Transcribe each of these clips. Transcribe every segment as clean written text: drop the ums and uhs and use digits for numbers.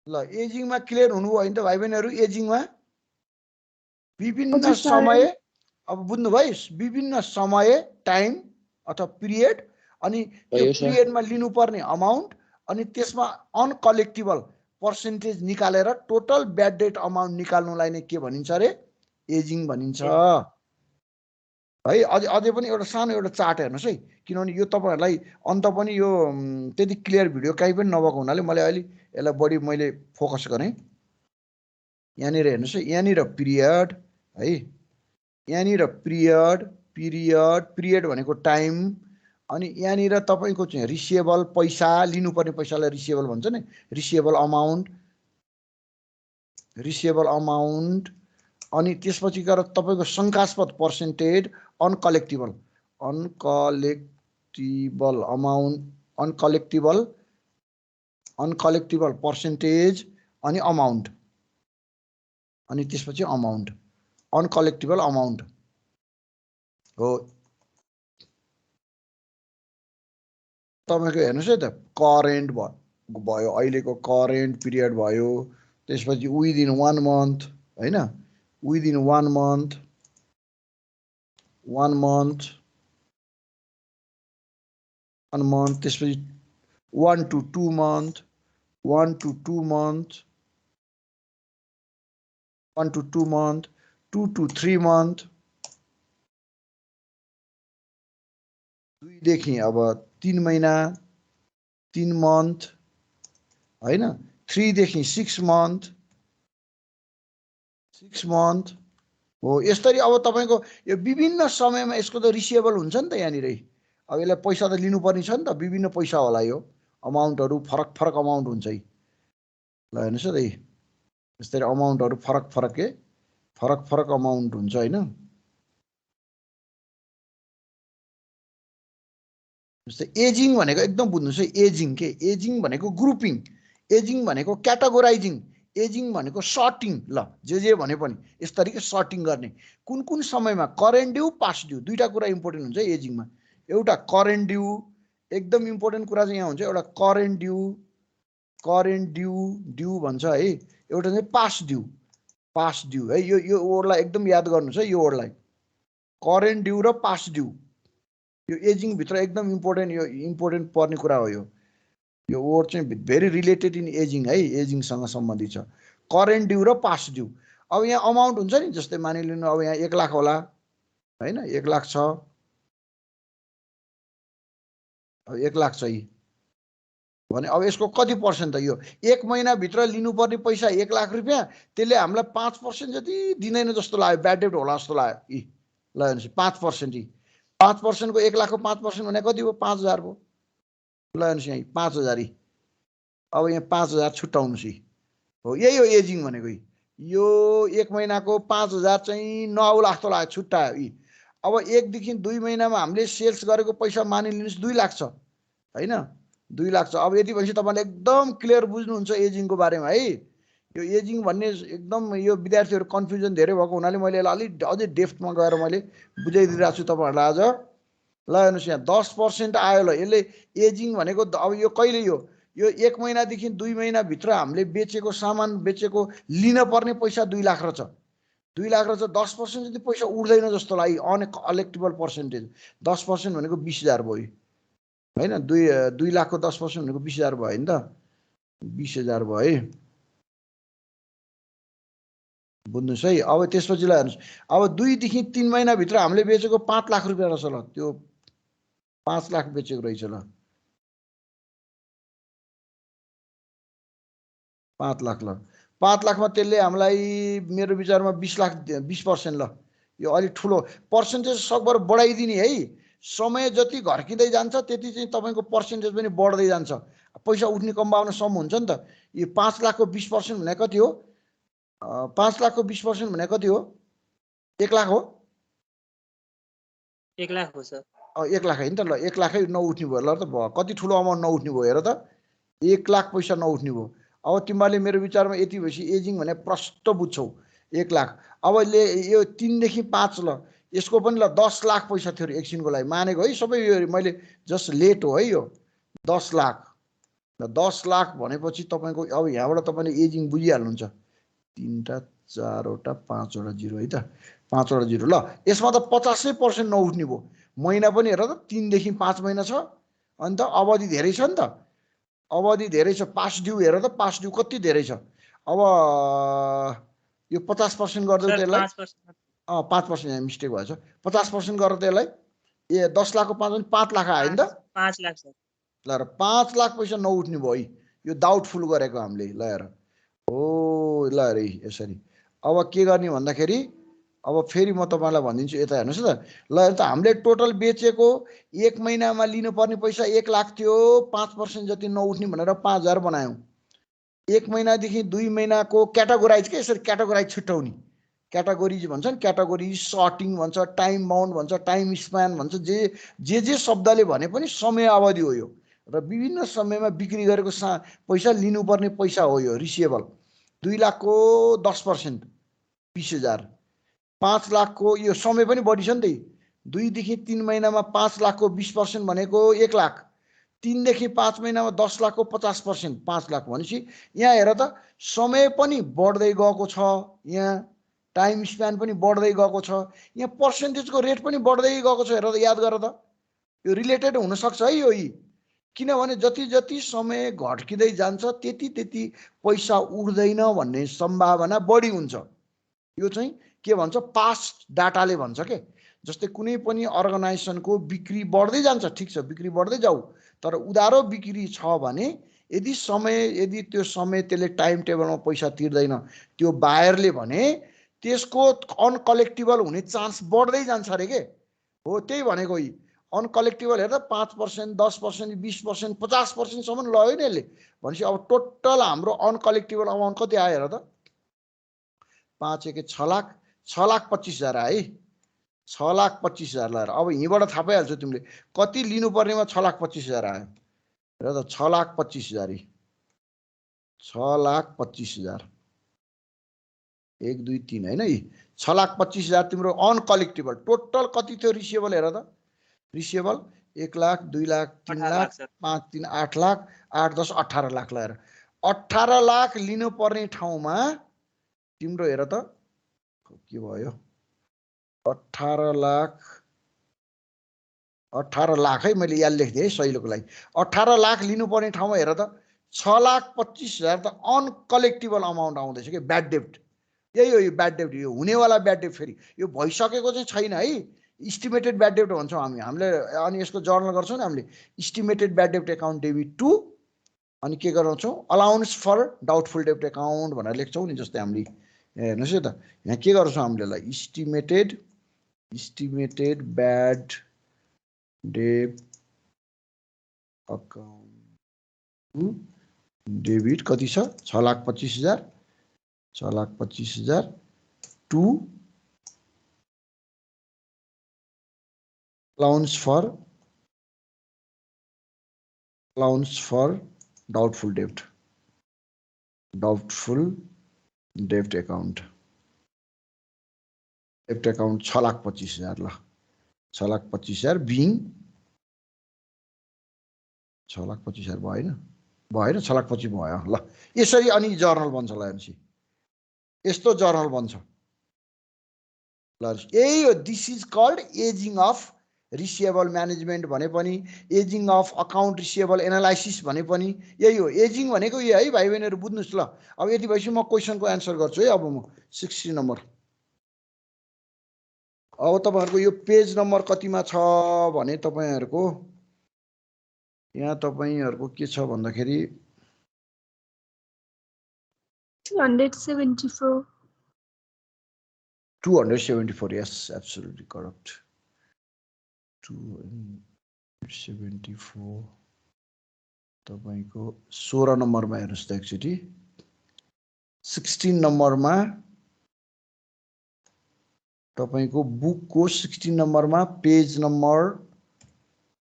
ल एजिङमा क्लियर हुनुभयो होइन त भाइ बहिनीहरू एजिङमा विभिन्न हजुर सर समय अब बुझ्नुभयो विभिन्न समय टाइम अथवा पिरियड अनि त्यो भयो सर पिरियडमा लिनुपर्ने अमाउन्ट अनि त्यसमा अनकलेक्टिबल पर्सेन्टेज निकालेर टोटल ब्याड डेट अमाउन्ट निकाल्नुलाई नै के भनिन्छ अरे एजिङ भनिन्छ है अझै पनि एउटा सानो एउटा चार्ट हेर्नुहोस् है किनभने यो तपाईँहरूलाई अन्त पनि यो त्यति क्लियर भिडियो कहीँ पनि नभएको हुनाले मैले अहिले यसलाई बढी मैले फोकस गरेँ यहाँनिर हेर्नुहोस् है यहाँनिर पिरियड है यहाँनिर पिरियड भनेको टाइम अनि यहाँनिर तपाईँको चाहिँ रिसिएबल पैसा लिनुपर्ने पैसालाई रिसिएबल भन्छ नि रिसिएबल अमाउन्ट अनि त्यसपछि गएर तपाईँको शङ्कास्पद पर्सेन्टेज अनकलेक्टिबल अमाउन्ट अनकलेक्टिबल पर्सेन्टेज अनि अमाउन्ट अनि त्यसपछि अमाउन्ट अनकलेक्टिबल अमाउन्ट हो तपाईँको हेर्नुहोस् है त करेन्ट भयो अहिलेको करेन्ट पिरियड भयो त्यसपछि विदिन 1 मन्थ हैन विदिन 1 मन्थ त्यसपछि 1 to 2 month 1 to 2 month 1 to 2 month 2 to 3 month 2 देखि अब 3 महिना 3 मन्थ हैन 3 देखि 6 मन्थ 6 मन्थ हो यसरी अब तपाईको यो विभिन्न समयमा यसको त रिसिएबल हुन्छ नि त यहाँनिर अब यसलाई पैसा त लिनुपर्ने छ नि त विभिन्न पैसा होला यो अमाउन्टहरु फरक अमाउन्ट हुन्छ है ल हेर्नुस् है यसरी अमाउन्टहरु फरक अमाउन्ट हुन्छ हैन जस्तै एजिङ भनेको एकदम बुझ्नुस् है एजिङ भनेको ग्रुपिङ एजिङ भनेको क्याटेगोराइजिङ एजिङ भनेको सर्टिङ ल जे भने पनि यस तरिके सर्टिङ गर्ने कुन समयमा करेन्ट ड्यू पास्ट ड्यू दुईटा कुरा इम्पोर्टेन्ट हुन्छ एजिङमा एउटा करेन्ट ड्यू एकदम इम्पोर्टेन्ट कुरा चाहिँ यहाँ हुन्छ एउटा करेन्ट ड्यू भन्छ है एउटा चाहिँ पास्ट ड्यू है यो वर्डलाई एकदम याद गर्नुस् है यो वर्डलाई करेन्ट ड्यू र पास्ट ड्यू यो एजिङ भित्र एकदम इम्पोर्टेन्ट पर्ने कुरा हो यो वर्ड चाहिँ भेरी रिलेटेड इन एजिङ है एजिङसँग सम्बन्धित छ करेन्ट ड्यू र पास्ट ड्यू अब यहाँ अमाउन्ट हुन्छ नि जस्तै मानिलिनु अब यहाँ 1 लाख होला हैन 1 लाख छ अब 1 लाख चाहिँ भने अब यसको कति पर्सेन्ट त यो 1 महिना भित्र लिनुपर्ने पैसा 1 लाख रुपैयाँ त्यसले हामीलाई 5% जति दिदैन जस्तो लाग्यो ब्याड डेट होला जस्तो लाग्यो ल हेर्नुस् 5% 5% को 1 लाख को 5% भने कति हो 5000 हो ल हेर्नुस् यहाँ 5000 अब यहाँ 5000 छुट्याउनुस् हो यही हो एजिङ भनेको यो 1 महिनाको 5000 चाहिँ नआउला जस्तो लाग्यो छुट्यायो अब 1 देखि 2 महिनामा हामीले सेल्स गरेको पैसा मानिलिनुस् 2 लाख छ हैन 2 लाख छ अब यति भएपछि तपाईले एकदम क्लियर बुझ्नुहुन्छ एजिङको बारेमा है यो एजिङ भन्ने एकदम यो विद्यार्थीहरु कन्फ्युजन धेरै भएको हुनाले मैले यसलाई अलि अझै डेप्थमा गएर मैले बुझाइदिइराछु छु तपाईहरुलाई आज ल हेर्नुस् यहाँ 10% आयो ल यसले एजिङ भनेको अब यो कहिले यो 1 महिनादेखि 2 महिना भित्र हामीले बेचेको सामान बेचेको लिन पर्ने पैसा 2 लाख रहेछ 2 लाख रहेछ 10% जति पैसा उड्दैन जस्तो लाग्यो अनकलेक्टिबल पर्सेन्टेज 10% भनेको 20000 भयो हैन 2 लाखको 10% भनेको 20000 भयो नि त 20000 भयो है बुझ्नुस् है अब त्यसपछि ल हेर्नुस् अब 2 देखि 3 महिना भित्र हामीले बेचेको 5 लाख रुपैयाँ रहेछ ल त्यो 5 लाख बेचेको रहेछ ल 5 लाख ल 5 लाखमा त्यसले हामीलाई मेरो विचारमा 20% ल यो अलि ठुलो पर्सेन्टेज सकभर बढाइदिने है समय जति घर्किँदै जान्छ त्यति चाहिँ तपाईको पर्सेन्टेज पनि बढ्दै जान्छ पैसा उठ्ने सम्भावना सम हुन्छ नि त यो 5 लाखको 20% भने कति हो 5 लाखको 20% भने कति हो 1 लाख हो 1 लाख हो सर 1 लाख हैन त ल 1 लाखै नउठ्ने भयो ल त कति ठुलो अमाउन्ट नउठ्ने भयो हेर त 1 लाख पैसा नउठ्ने भयो अब तिमीले मेरो विचारमा यति भएपछि एजिङ भने प्रष्ट बुझ्छौ 1 लाख अब यो 3 देखि 5 ल यसको पनि ल 10 लाख पैसा थियो एकछिनको लागि मानेको है सबै यो मैले जस्ट लेट हो है यो 10 लाख 10 लाख भनेपछि तपाईको अब यहाँबाट तपाईले एजिङ बुझिहाल्नुहुन्छ 3 टा 4 वटा 5 वटा 0 है त 5 वटा 0 ल यसमा त 50% नउठ्ने भयो महिना पनि हेर त 3 देखि 5 महिना छ अनि त अवधि धेरै छ नि त अवधि धेरै छ पास्ट ड्यू हेर त पास्ट ड्यू कति धेरै छ अब यो 50% गर्दै त्यसलाई 5% यहाँ मिस्टेक भएछ 50% गरेर त्यसलाई ए 10 लाखको 5 लाख आयो नि त 5 लाख सर ल 5 लाख पैसा नउठ्ने भयो है यो डाउटफुल गरेको हामीले ल हेर ओ ल रे यसरी अब के गर्ने भन्दाखेरि अब फेरि म तपाईलाई भनिदिन्छु यता हेर्नुस् त ल त हामीले टोटल बेचेको 1 महिनामा लिनुपर्ने पैसा 1 लाख थियो 5% जति नउठ्ने भनेर 5000 बनायौं 1 महिनादेखि 2 महिनाको क्याटेगोराइज के यसरी क्याटेगोराइज छुट्याउने क्याटेगोरीज भन्छ नि क्याटेगोरी सर्टिङ भन्छ टाइम बाउन्ड भन्छ टाइम स्प्यान भन्छ जे शब्दले भने पनि समय अवधि हो यो र विभिन्न समयमा बिक्री गरेको पैसा लिनुपर्ने पैसा हो यो रिसिएबल 2 लाखको 10% 20,000 5 लाखको यो समय पनि बढी छ नि त 2 देखि 3 महिनामा 5 लाखको 20% भनेको 1 लाख 3 देखि 5 महिनामा 10 लाखको 50% 5 लाख भनेपछि यहाँ हेर त समय पनि बढ्दै गएको छ यहाँ टाइम स्प्यान पनि बढ्दै गएको छ यहाँ पर्सेन्टेजको रेट पनि बढ्दै गएको छ हेर त याद गर त यो रिलेटेड हुन सक्छ है यो किनभने जति जति समय घट्किँदै जान्छ त्यति पैसा उड्दैन भन्ने सम्भावना बढी हुन्छ यो चाहिँ के भन्छ पास्ट डाटाले भन्छ के जस्तै कुनै पनि अर्गनाइजेसनको बिक्री बढ्दै जान्छ ठीक छ बिक्री बढ्दै जाऊ तर उधारो बिक्री छ भने यदि त्यो समय त्यसले टाइम टेबलमा पैसा तिर्दैन त्यो बायरले भने त्यसको अनकलेक्टिबल हुने चान्स बढ्दै जान्छ रे के हो त्यही भनेको यी अनकलेक्टिबल हेर्दा 5% 10% 20% 50% सम्म लग्यो नि यसले भनेपछि अब टोटल हाम्रो अनकलेक्टिबल अमाउन्ट कति आयो हेर त 5 1 6 लाख 6,25,000 आयो है 6,25,000 लगाएर अब यहीँबाट थाहा पाइहाल्छौ तिमीले कति लिनुपर्नेमा 6,25,000 आयो हेर त 6,25,000 6,25,000 1 2 3 हैन यी 6,25,000 तिम्रो अनकलेक्टिबल टोटल कति थियो रिसिएबल हेर त रिसिएबल 1 लाख 2 लाख 3 लाख 5 3 8 लाख 8 10 18 लाख लगाएर 18 लाख लिनुपर्ने ठाउँमा तिम्रो हेर त के भयो 18 लाख है मैले यहाँ लेख्दै है सहिलोको लागि 18 लाख लिनुपर्ने ठाउँमा हेर त 6,25,000 त अनकलेक्टिबल अमाउन्ट आउँदैछ के ब्याड डेब्ट यही हो यो ब्याड डेब्ट यो हुनेवाला ब्याड डेब्ट फेरि यो भइसकेको चाहिँ छैन है इस्टिमेटेड ब्याड डेब्ट भन्छौँ हामीले अनि यसको जर्नल गर्छौँ नि हामीले इस्टिमेटेड ब्याड डेब्ट एकाउन्ट डेबिट टु अनि के गराउँछौँ अलाउन्स फर डाउटफुल डेब्ट एकाउन्ट भनेर लेख्छौँ नि जस्तै हामीले हेर्नुहोस् है त यहाँ के गर्छौँ हामीले इस्टिमेटेड ब्याड डेब्ट अकाउन्ट डेबिट कति छ 6,25,000 6,25,000 to allowance for doubtful debt account 6,25,000 ल 6,25,000 being 6,25,000 भएन 6,25,000 भयो ल यसरी अनि जर्नल बन्छ ल हेर्नुस् यस्तो जर्नल बन्छ ल यही हो this is called ageing of receivable management भने पनि ageing of account receivable analysis भने पनि यही हो एजिङ भनेको यो है भाइ बहिनीहरु बुझ्नुस् ल अब यति भएपछि म क्वेशनको आन्सर गर्छु है अब म 60 नम्बर अब तपाईहरुको यो पेज नम्बर कतिमा छ भने तपाईहरुको यहाँ तपाईहरुको के छ भन्दाखेरि 274 yes absolutely correct 274 तपाईको 16 नम्बरमा हेर्नुस् त एकचोटी 16 नम्बरमा तपाईको बुकको 16 नम्बरमा पेज नम्बर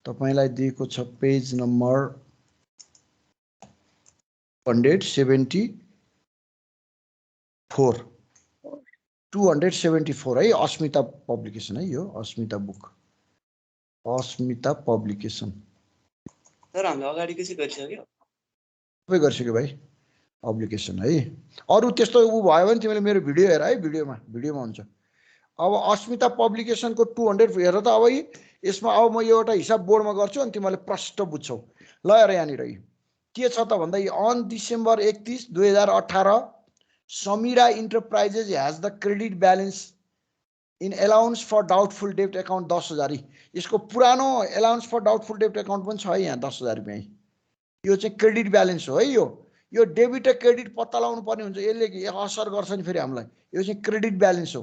तपाईलाई दिएको छ पेज नम्बर 274 है अस्मिता पब्लिकेसन है यो अस्मिता बुक अस्मिता पब्लिकेसन सर हामीले अगाडि के चाहिँ गरिसक्यो सबै गरिसक्यो भाइ अब्लिगेसन है। अरू त्यस्तो ऊ भयो भने तिमीले मेरो भिडियो हेर है, भिडियोमा हुन्छ। अब अस्मिता पब्लिकेसनको 200 हेर त। अब यसमा अब म एउटा हिसाब बोर्डमा गर्छु अनि तिमीले प्रष्ट बुझ्छौ। ल हेर यहाँनिर के छ त भन्दा on December 31, 2018 Samira enterprises has the credit balance in allowance for doubtful डेब्ट एकाउन्ट 10,000। यसको पुरानो अलाउन्स फर डाउटफुल डेब्ट एकाउन्ट पनि छ है यहाँ 10,000 रुपियाँ। यो चाहिँ क्रेडिट ब्यालेन्स हो है। यो डेबिट र क्रेडिट पत्ता लगाउनु पर्ने हुन्छ, यसले असर गर्छ नि फेरि हामीलाई। यो चाहिँ क्रेडिट ब्यालेन्स हो।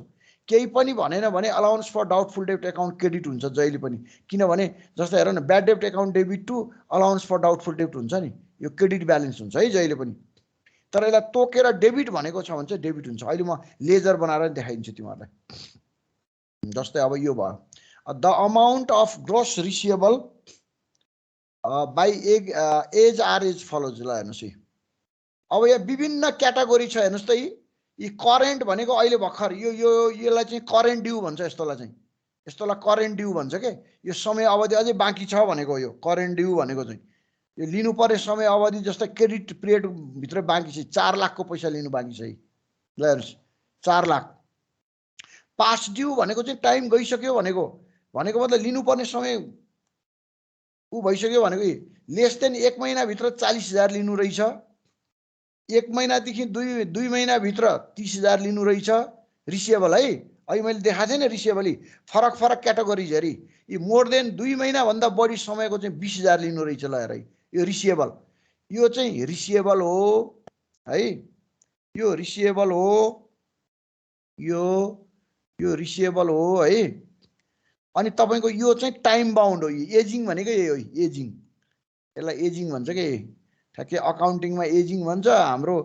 केही पनि भनेन भने अलाउन्स फर डाउटफुल डेब्ट एकाउन्ट क्रेडिट हुन्छ जहिले पनि। किनभने जस्तै हेर न, ब्याड डेब्ट account debit to allowance for doubtful डेब्ट हुन्छ नि, यो क्रेडिट ब्यालेन्स हुन्छ है जहिले पनि। तर यसलाई तोकेर डेबिट भनेको छ भने चाहिँ डेबिट हुन्छ। अहिले म लेजर बनाएर देखाइदिन्छु तिमीहरूलाई। जस्तै अब यो भयो the amount of gross receivable by age are as follows. ल हेर्नुहोस् है, अब यहाँ विभिन्न क्याटेगोरी छ हेर्नुहोस् त। यी करेन्ट भनेको अहिले भर्खर यसलाई चाहिँ करेन्ट ड्यू भन्छ। यस्तोलाई करेन्ट ड्यू भन्छ के। यो समय अवधि अझै बाँकी छ भनेको यो करेन्ट ड्यू भनेको चाहिँ यो लिनुपर्ने समय अवधि। जस्तै क्रेडिट पिरियड भित्र बाँकी छ 4 लाखको पैसा लिनु बाँकी छ है। ल हेर्नुहोस् 4 लाख। पास्ट ड्यू भनेको चाहिँ टाइम गइसक्यो भनेको मतलब लिनुपर्ने समय ऊ भइसक्यो भनेको। लेस देन 1 महिनाभित्र 40,000 लिनु रहेछ। 1 महिनादेखि 2 महिनाभित्र 30,000 लिनु रहेछ रिसिएबल है। अहिले मैले देखाएको थिएँ नि रिसिएबल फरक क्याटेगोरिज हेरी। यी मोर देन 2 महिनाभन्दा बढी समयको चाहिँ 20,000 लिनु रहेछ। ल हेर यो रिसिएबल, यो चाहिँ रिसिएबल हो है। यो रिसिएबल हो, यो रिसिएबल हो है। अनि तपाईको यो चाहिँ टाइम बाउन्ड हो। एजिङ भनेको यही हो, एजिङ। यसलाई एजिङ भन्छ के। ठ्याक्कै अकाउन्टिङमा एजिङ भन्छ। हाम्रो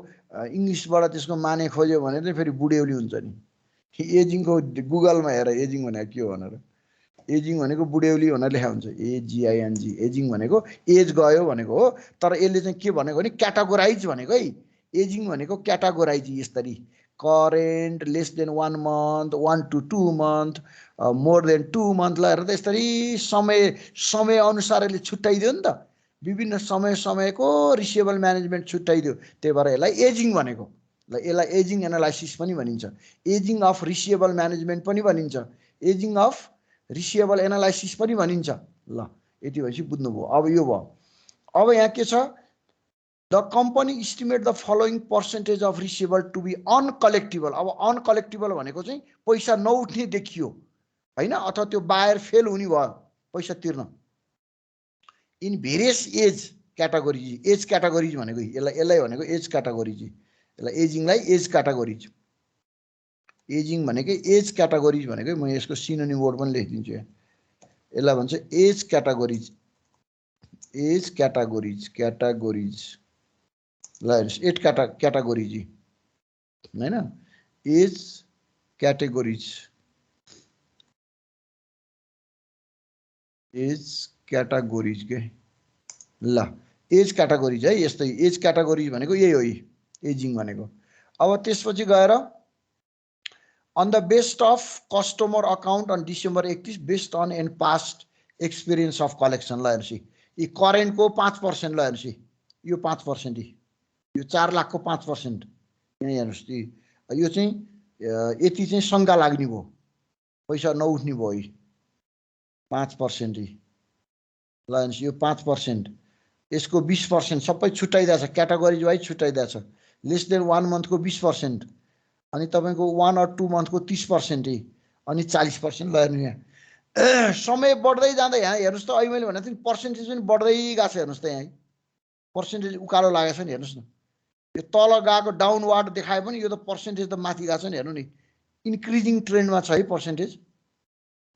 इङ्ग्लिसबाट त्यसको माने खोज्यो भने चाहिँ फेरि बुढेउली हुन्छ नि। एजिङको गुगलमा हेर एजिङ भनेको के हो भनेर। एजिङ भनेको बुढेउली भनेर लेखा हुन्छ, AGING। एजिङ भनेको एज गयो भनेको हो। तर यसले चाहिँ के भनेको भने क्याटेगोराइज भनेको है। एजिङ भनेको क्याटेगोराइज यसरी current, lace than 1 month, 1 to 2 month, more than 2 month। ल हेर त यसरी समय अनुसारले छुट्याइदियो नि त। विभिन्न समयको रिसिएबल म्यानेजमेन्ट छुट्याइदियो। त्यही भएर यसलाई एजिङ भनेको। ल यसलाई एजिङ एनालाइसिस पनि भनिन्छ, एजिङ अफ रिसिएबल म्यानेजमेन्ट पनि भनिन्छ, एजिङ अफ रिसिएबल एनालाइसिस पनि भनिन्छ। ल यति भएपछि बुझ्नुभयो। अब यो भयो। अब यहाँ के छ, the company estimate the following percentage of receivable to be uncollectible. अब अनकलेक्टिबल भनेको चाहिँ पैसा नउठ्ने देखियो होइन, अथवा त्यो बायर फेल हुने भयो पैसा तिर्न। In various age categories. Age categories भनेको यसलाई भनेको एज क्याटेगोरिज। यसलाई एजिङलाई एज क्याटेगोरिज। एजिङ भनेको एज क्याटेगोरिज भनेको म यसको सिनोनिम वर्ड पनि लेखिदिन्छु यहाँ। यसलाई भन्छ age categories. Age categories, categories. ल हेर्नुहोस् एज क्याटेगोरिज होइन, एज क्याटेगोरिज, एज क्याटेगोरिज के। ल एज क्याटेगोरिज है। यस्तै एज क्याटेगोरिज भनेको यही हो एजिङ भनेको। अब त्यसपछि गएर on the best of customer account on December 31 based on and past experience of collection. ल हेर्नुहोस् यी करेन्टको 5%। ल हेर्नुहोस् यो 5%, यो 4 लाखको 5%। यहाँ हेर्नुहोस् यो चाहिँ यति चाहिँ शङ्का लाग्ने भयो, पैसा नउठ्ने भयो 5%। ल हेर्नुहोस् यो 5%, यसको 20% सबै छुट्याइदिएको छ, क्याटेगोरिज वाइज छुट्याइदिएको छ। लेस देन 1 month को 20%, अनि तपाईँको 1 or 2 month को 30%, अनि 40%। ल हेर्नु यहाँ समय बढ्दै जाँदा यहाँ हेर्नुहोस् त। अहिले मैले भनेको थिएँ पर्सेन्टेज पनि बढ्दै गएको छ। हेर्नुहोस् त यहाँ पर्सेन्टेज उकालो लागेको छ नि। हेर्नुहोस् न यो तल गएको डाउनवार्ड देखाए पनि यो त पर्सेन्टेज त माथि गएको छ नि। हेर्नु नि इन्क्रिजिङ ट्रेन्डमा छ है पर्सेन्टेज।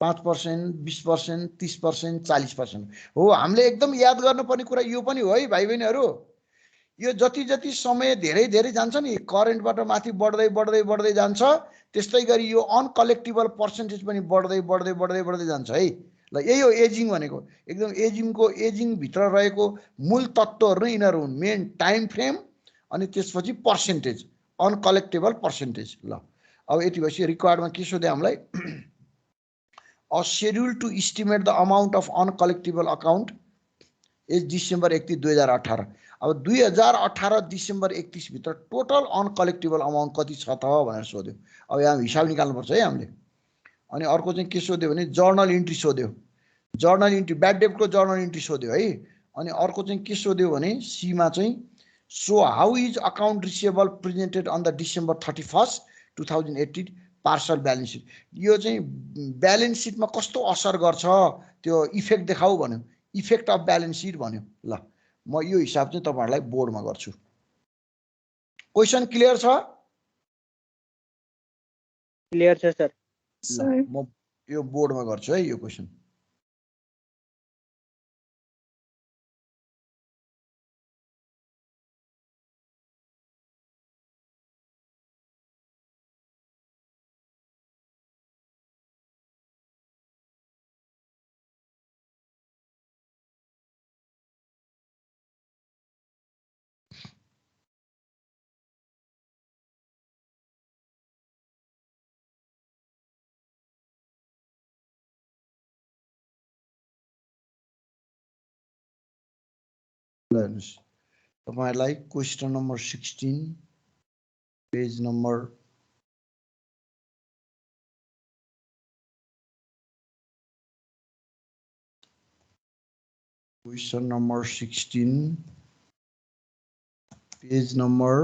5%, 20%, 30%, 40% हो। हामीले एकदम याद गर्नुपर्ने कुरा यो पनि हो है भाइ बहिनीहरू। यो जति जति समय धेरै धेरै जान्छ नि करेन्टबाट माथि बढ्दै बढ्दै बढ्दै जान्छ, त्यस्तै गरी यो अनकलेक्टिबल पर्सेन्टेज पनि बढ्दै बढ्दै बढ्दै बढ्दै जान्छ है। ल यही हो एजिङ भनेको। एकदम एजिङको एजिङभित्र रहेको मूल तत्त्वहरू नै यिनीहरू हुन्। मेन टाइम फ्रेम अनि त्यसपछि पर्सेन्टेज, अनकलेक्टेबल पर्सेन्टेज। ल अब यति भएपछि रिक्वायर्डमा के सोध्यो हामीलाई, a schedule to estimate the amount of uncollectible account as December 31, 2018। अब 2018 डिसेम्बर 31 भित्र टोटल अनकलेक्टेबल अमाउन्ट कति छ त भनेर सोध्यो। अब यहाँ हिसाब निकाल्नुपर्छ है हामीले। अनि अर्को चाहिँ के सोध्यो भने जर्नल इन्ट्री सोध्यो, जर्नल इन्ट्री ब्याड डेब्टको जर्नल इन्ट्री सोध्यो है। अनि अर्को चाहिँ के सोध्यो भने सीमा चाहिँ so how is account receivable presented on the December 31, 2018 partial balance sheet. यो चाहिँ ब्यालेन्स सिटमा कस्तो असर गर्छ त्यो इफेक्ट देखाऊ भन्यो, इफेक्ट अफ ब्यालेन्स सिट भन्यो। ल म यो हिसाब चाहिँ तपाईहरुलाई बोर्डमा गर्छु। क्वेशन क्लियर छ? क्लियर छ सर। ल म यो बोर्डमा गर्छु है यो क्वेशन। ल हेर्नुस् तपाईहरुलाई question number 16 page number question number 16 page number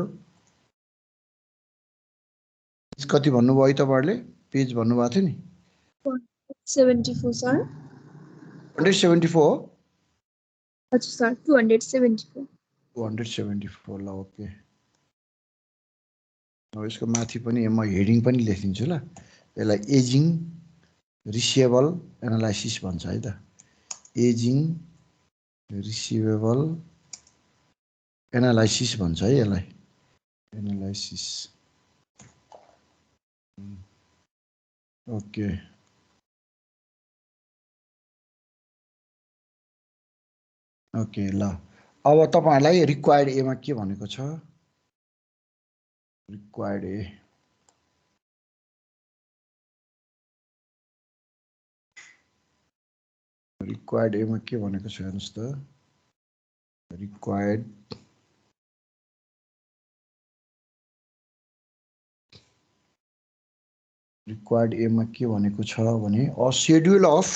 कति भन्नुभयो है तपाईहरुले? पेज भन्नुभएको थियो नि 74 सर। 174 हजुर सर 274। 274 ल ओके। अब यसको माथि पनि म हेडिङ पनि लेखिदिन्छु ल। यसलाई एजिङ रिसिएबल एनालाइसिस भन्छ है त। एजिङ रिसिभेबल एनालाइसिस भन्छ है यसलाई, एनालाइसिस। ओके ओके ल अब तपाईहरुलाई रिक्वायर्ड एमा के भनेको छ? रिक्वायर्ड ए रिक्वायर्ड एमा के भनेको छ हेर्नुस् त। रिक्वायर्ड रिक्वायर्ड एमा के भनेको छ भने a schedule of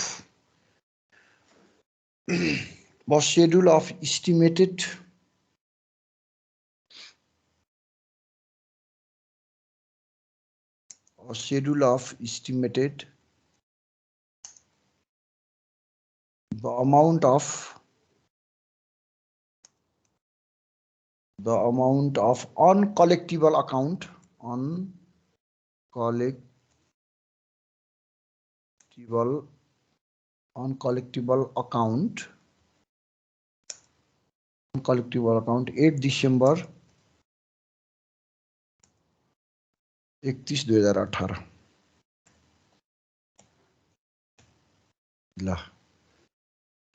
estimated the amount of uncollectible account uncollectible account 8 December 31, 2018 ल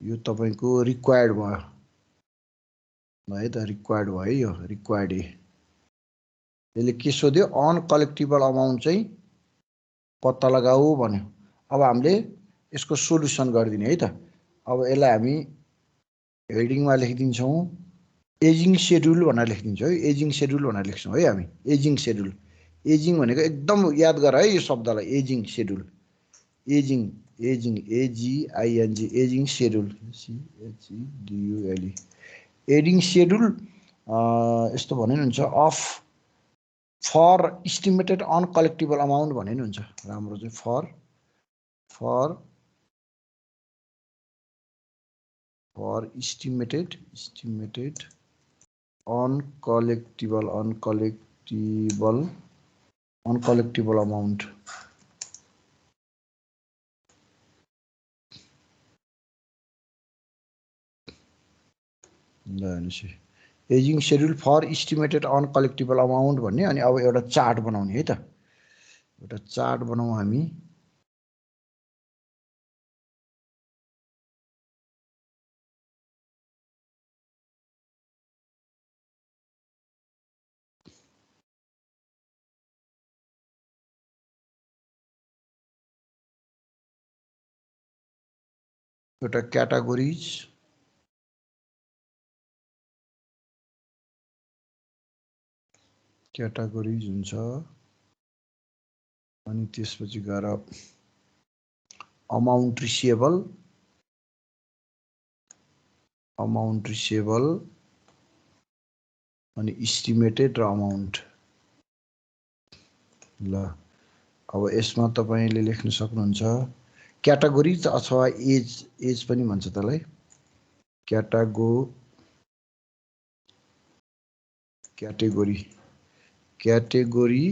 यो तपाईको रिक्वायर्ड भयो है त। रिक्वायर्ड भयो है यो रिक्वायर्ड ए। यसले के सोध्यो? अनकलेक्टिबल अमाउन्ट चाहिँ पत्ता लगाऊ भन्यो। अब हामीले यसको सोलुसन गरिदिने है त। अब यसलाई हामी हेडिङमा लेखिदिन्छौँ एजिङ शेड्युल भनेर लेखिदिन्छौँ है। एजिङ शेड्युल भनेर लेख्छौँ है हामी। एजिङ शेड्युल, एजिङ भनेको एकदम याद गर है यो शब्दलाई, ageing schedule. Ageing ageing एजिआइएनजी ageing schedule सिएचइडियुएलई ageing schedule यस्तो भने नि हुन्छ of for estimated uncollectible amount भने नि हुन्छ। राम्रो चाहिँ फर इस्टिमेटेड अनकलेक्टिबल अमाउन्ट। ल हेर्नुस् aging schedule for estimated uncollectible amount भन्ने। अनि अब एउटा चार्ट बनाउने है त। एउटा चार्ट बनाऊ हामी। एउटा क्याटेगोरिज क्याटेगोरिज हुन्छ अनि त्यसपछि गएर अमाउन्ट रिसिएबल अनि इस्टिमेटेड र अमाउन्ट ल अब यसमा तपाईले लेख्न सक्नुहुन्छ क्याटेगोरिज अथवा एज पनि भन्छ त्यसलाई क्याटेगोरी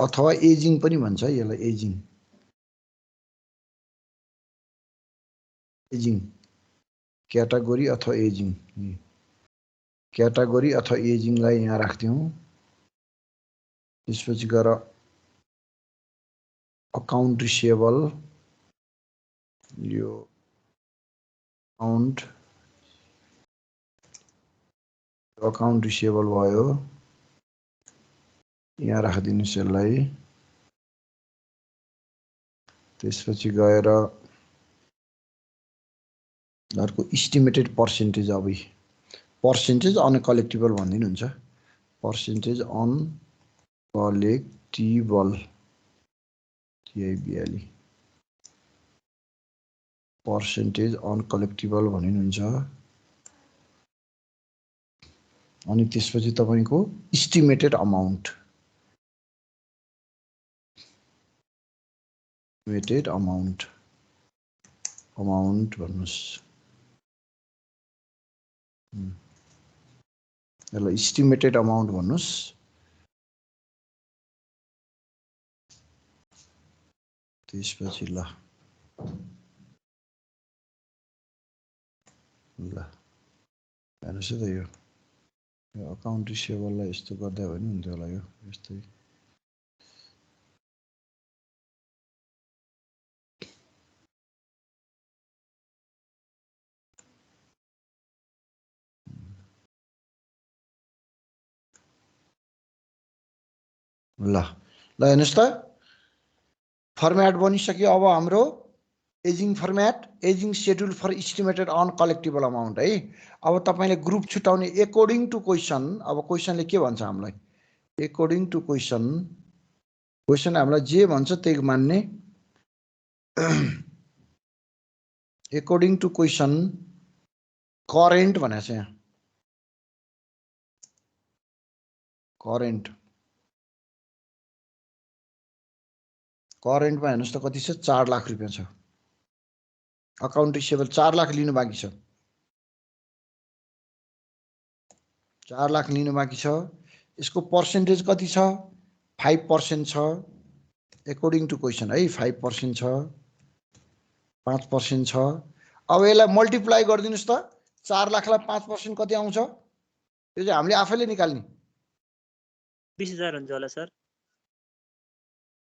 अथवा एजिङ पनि भन्छ यसलाई एजिङ क्याटेगोरी अथवा एजिङ क्याटेगोरी अथवा एजिङलाई यहाँ राख्दियौँ त्यसपछि गएर अकाउन्ट रिसिएबल यो अकाउन्ट रिसिएबल भयो यहाँ राखिदिनुस् यसलाई त्यसपछि गएर अर्को इस्टिमेटेड पर्सेन्टेज अब पर्सेन्टेज अन कलेक्टिबल भनिदिनुहुन्छ percentage uncollectible TIBL percentage uncollectible भनिनुहुन्छ अनि त्यसपछि तपाईको इस्टिमेटेड अमाउन्ट भन्नुस् यसलाई इस्टिमेटेड अमाउन्ट भन्नुस् त्यसपछि ल हेर्नुस् है त यो अकाउन्ट रिसिएबललाई यस्तो गर्दा भयो नि हुन्थ्यो होला यो यस्तै ल हेर्नुस् त फर्म्याट बनिसक्यो अब हाम्रो ageing format ageing schedule for estimated uncollectible amount है अब तपाईले ग्रुप छुटाउने एकोर्डिङ टु क्वेसन अब क्वेसनले के भन्छ हामीलाई एकोर्डिङ टु क्वेसन हामीलाई जे भन्छ त्यही मान्ने एकोर्डिङ टु क्वेसन करेन्ट भनेको छ यहाँ करेन्टमा हेर्नुस् त कति छ 4 लाख रुपैयाँ छ अकाउन्ट रिसिएबल 4 लाख लिनु बाँकी छ 4 लाख लिनु बाँकी छ यसको पर्सेन्टेज कति छ 5% छ एकोर्डिङ टु क्वेसन है 5% छ 5% छ अब यसलाई मल्टिप्लाई गरिदिनुस् त 4 लाखलाई 5% कति आउँछ यो चाहिँ हामीले आफैले निकाल्ने 20000 हुन्छ होला सर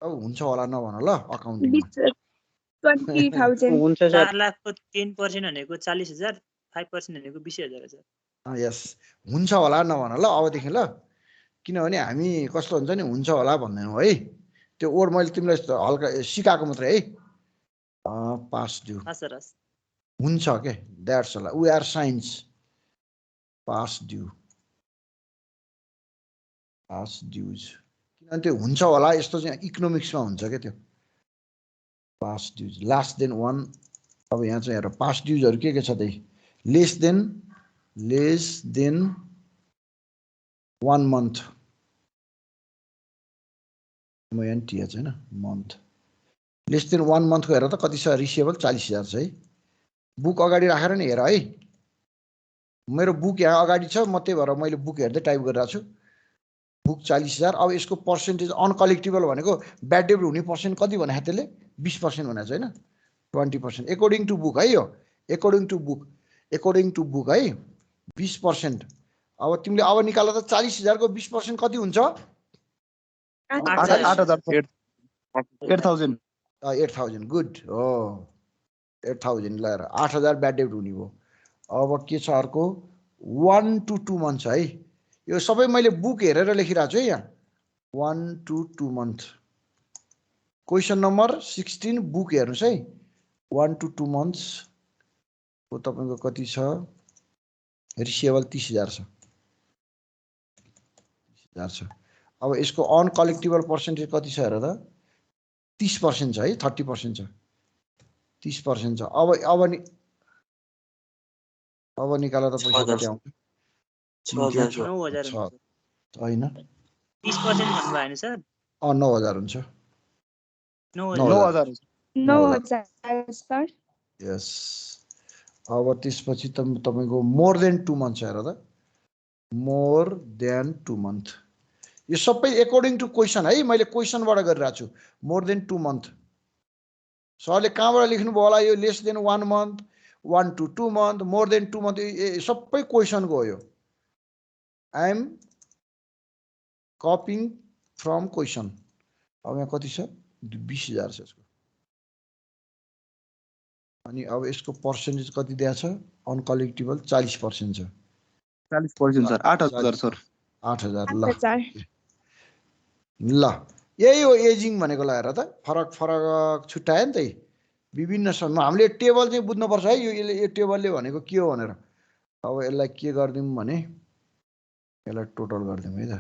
अब हुन्छ होला नभन ल अकाउन्टिङमा 20,000 हुन्छ सर 4 लाखको 10% भनेको 40000 5% भनेको 20000 हो सर यस हुन्छ होला नभन ल अबदेखि ल किनभने हामी कस्तो हुन्छ नि हुन्छ होला भन्दैनौँ है त्यो ओर मैले तिमीलाई हल्का सिकाएको मात्रै है पास ड्यू हुन्छ के द्याट्स होला we are since past dues किनभने त्यो हुन्छ होला यस्तो चाहिँ इकोनोमिक्समा हुन्छ क्या त्यो पास ड्युज लास्ट देन 1 अब यहाँ चाहिँ हेर पास ड्युजहरू के छ त लेस देन 1 month म यहाँ टिएच हैन मन्थ लेस देन 1 month को हेर त कति छ रिसिएबल 40000 छ है बुक अगाडि राखेर नि हेर है मेरो बुक यहाँ अगाडि छ म त्यही भएर मैले बुक हेर्दै टाइप गरिरहेको छु बुक 40000 अब यसको पर्सेन्टेज अनकलेक्टिबल भनेको ब्याड डेट हुने पर्सेन्ट कति भने त्यसले 20% भनेको छ हैन 20% एकोर्डिङ टु बुक है यो एकोर्डिङ टु बुक है 20% अब तिमीले अब निकाल त 40000 को 20% कति हुन्छ 8000 गुड हो 8000 लिएर 8000 ब्याड डेट हुने भयो अब के छ अर्को 1 to 2 months है यो सबै मैले बुक हेरेर लेखिरहेको छु है यहाँ 1 to 2 months question number 16 book हेर्नुस् है 1 to 2 months को तपाईको कति छ रिसिएबल 30000 छ हजार छ। अब यसको अनकलेक्टेबल पर्सेन्टेज कति छ हेर त 30% छ है 30% छ 30% छ। अब निकाला त पैसा कति आउँछ 9,000 हुन्छ होइन 30% भन्नु भएन सर 9,000 हुन्छ 9,000 9,000 सर यस। अब त्यसपछि तपाईको मोर देन 2 मन्थ छ हेर त मोर देन 2 मन्थ यो सबै एकोर्डिङ टु क्वेसन है मैले क्वेसनबाट गरिरहेको छु मोर देन 2 मन्थ सरले कहाँबाट लेख्नुभयो होला यो less than 1 month 1 to 2 month more than 2 month सबै क्वेसनको हो यो I am copying from question. अब यहाँ कति छ 20,000 छ यसको अनि अब यसको पर्सेन्टेज कति दिएको छ अनकलेक्टेबल 40% छ 40% सर 8,000 सर 8,000 ल 8,000 ल यही हो एजिङ भनेको ल हेर त फरक छुट्यायो नि त विभिन्न हामीले टेबल चाहिँ बुझ्नुपर्छ है यो टेबलले भनेको के हो भनेर। अब यसलाई के गर्दियौँ भने यसलाई टोटल गर्दियौँ है त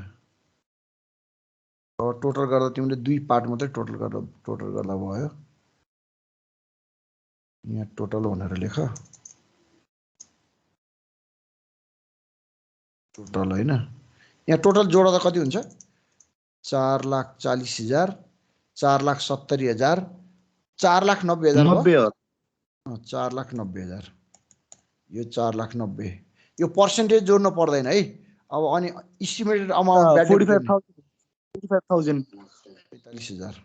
अब टोटल गर्दा तिमीले 2 पार्ट मात्रै टोटल गर्दा भयो यहाँ टोटल भनेर लेख टोटल होइन यहाँ टोटल जोड्दा कति हुन्छ 4,40,000 4,70,000 4,90,000 4,90,000 यो 4,90,000 यो पर्सेन्टेज जोड्नु पर्दैन है। अब अनि इस्टिमेटेड अमाउन्ट 45,000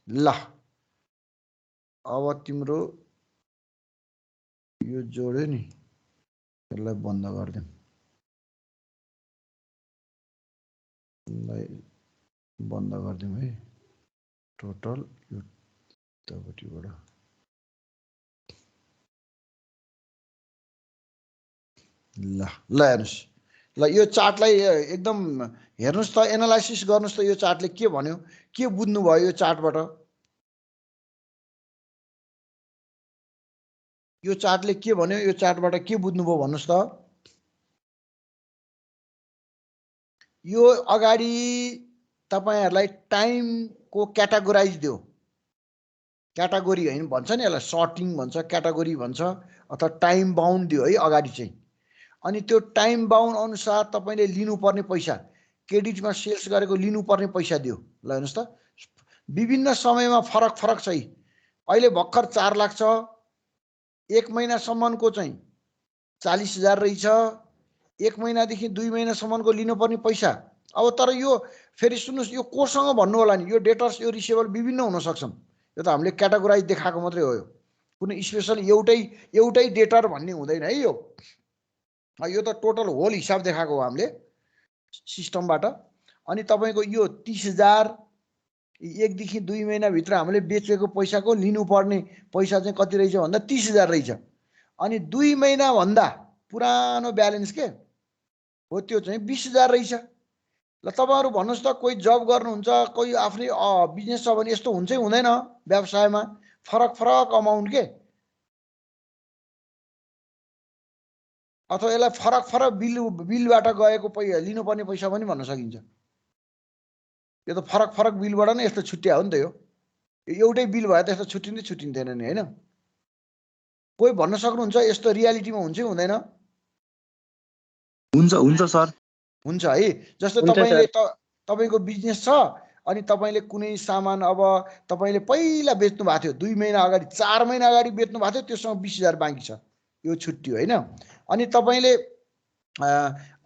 ल अब तिम्रो यो जोड्यो नि यसलाई बन्द गर्दियौँ है टोटल यो तपट्टिबाट ल हेर्नुस् ल यो चार्टलाई एकदम हेर्नुस् त एनालाइसिस गर्नुस् त यो चार्टले के भन्यो के बुझ्नु भयो यो चार्टबाट यो चार्टले के भन्यो यो चार्टबाट के बुझ्नुभयो भन्नुस् त यो अगाडि तपाईहरुलाई टाइमको क्याटेगोराइज दियो क्याटेगोरी हैन भन्छ नि यसलाई सर्टिङ भन्छ क्याटेगोरी भन्छ अथवा टाइम बाउन्ड दियो है अगाडि चाहिँ अनि त्यो टाइम बाउन्ड अनुसार तपाईले लिनुपर्ने पैसा क्रेडिटमा सेल्स गरेको लिनुपर्ने पैसा दियो ल हेर्नुस् त विभिन्न समयमा फरक छ अहिले भर्खर 4 लाख छ 1 महिनासम्मको चाहिँ 40,000 रहेछ 1 महिनादेखि 2 महिनासम्मको लिनुपर्ने पैसा अब तर यो फेरि सुन्नुस् यो कोसँग भन्नु होला नि यो डेटर्स यो रिसिभेबल विभिन्न हुन सक्छन् यो त हामीले क्याटेगोराइज देखाएको मात्रै हो यो कुनै स्पेशल एउटै डेटर भन्ने हुँदैन है यो त टोटल होल हिसाब देखाएको हो हामीले सिस्टमबाट अनि तपाईको यो 30,000 1 देखि 2 महिना भित्र हामीले बेचेको पैसाको लिनुपर्ने पैसा चाहिँ कति रहेछ भन्दा 30,000 रहेछ अनि 2 महिना भन्दा पुरानो ब्यालेन्स के हो त्यो चाहिँ 20,000 रहेछ ल तपाईहरु भन्नुस् त कोही जब गर्नुहुन्छ कोही आफ्नै बिजनेस छ भने यस्तो हुन्छ हुँदैन व्यवसायमा फरक अमाउन्ट के अथवा यसलाई फरक बिलबाट गएको लिनुपर्ने पैसा पनि भन्न सकिन्छ यो त फरक बिलबाट नै यस्तो छुट्या हो नि त यो एउटै बिल भए त यस्तो छुट्टिन्थेन नि हैन कोही भन्न सक्नुहुन्छ यस्तो रियालिटीमा हुन्छ हुँदैन हुन्छ सर हुन्छ है जस्तो तपाईको बिजनेस छ अनि तपाईले कुनै सामान अब तपाईले पहिला बेच्नु भएको थियो 2 महिना अगाडि 4 महिना अगाडि बेच्नु भएको थियो त्यससँग 20,000 बाँकी छ यो छुट्टी हैन अनि तपाईले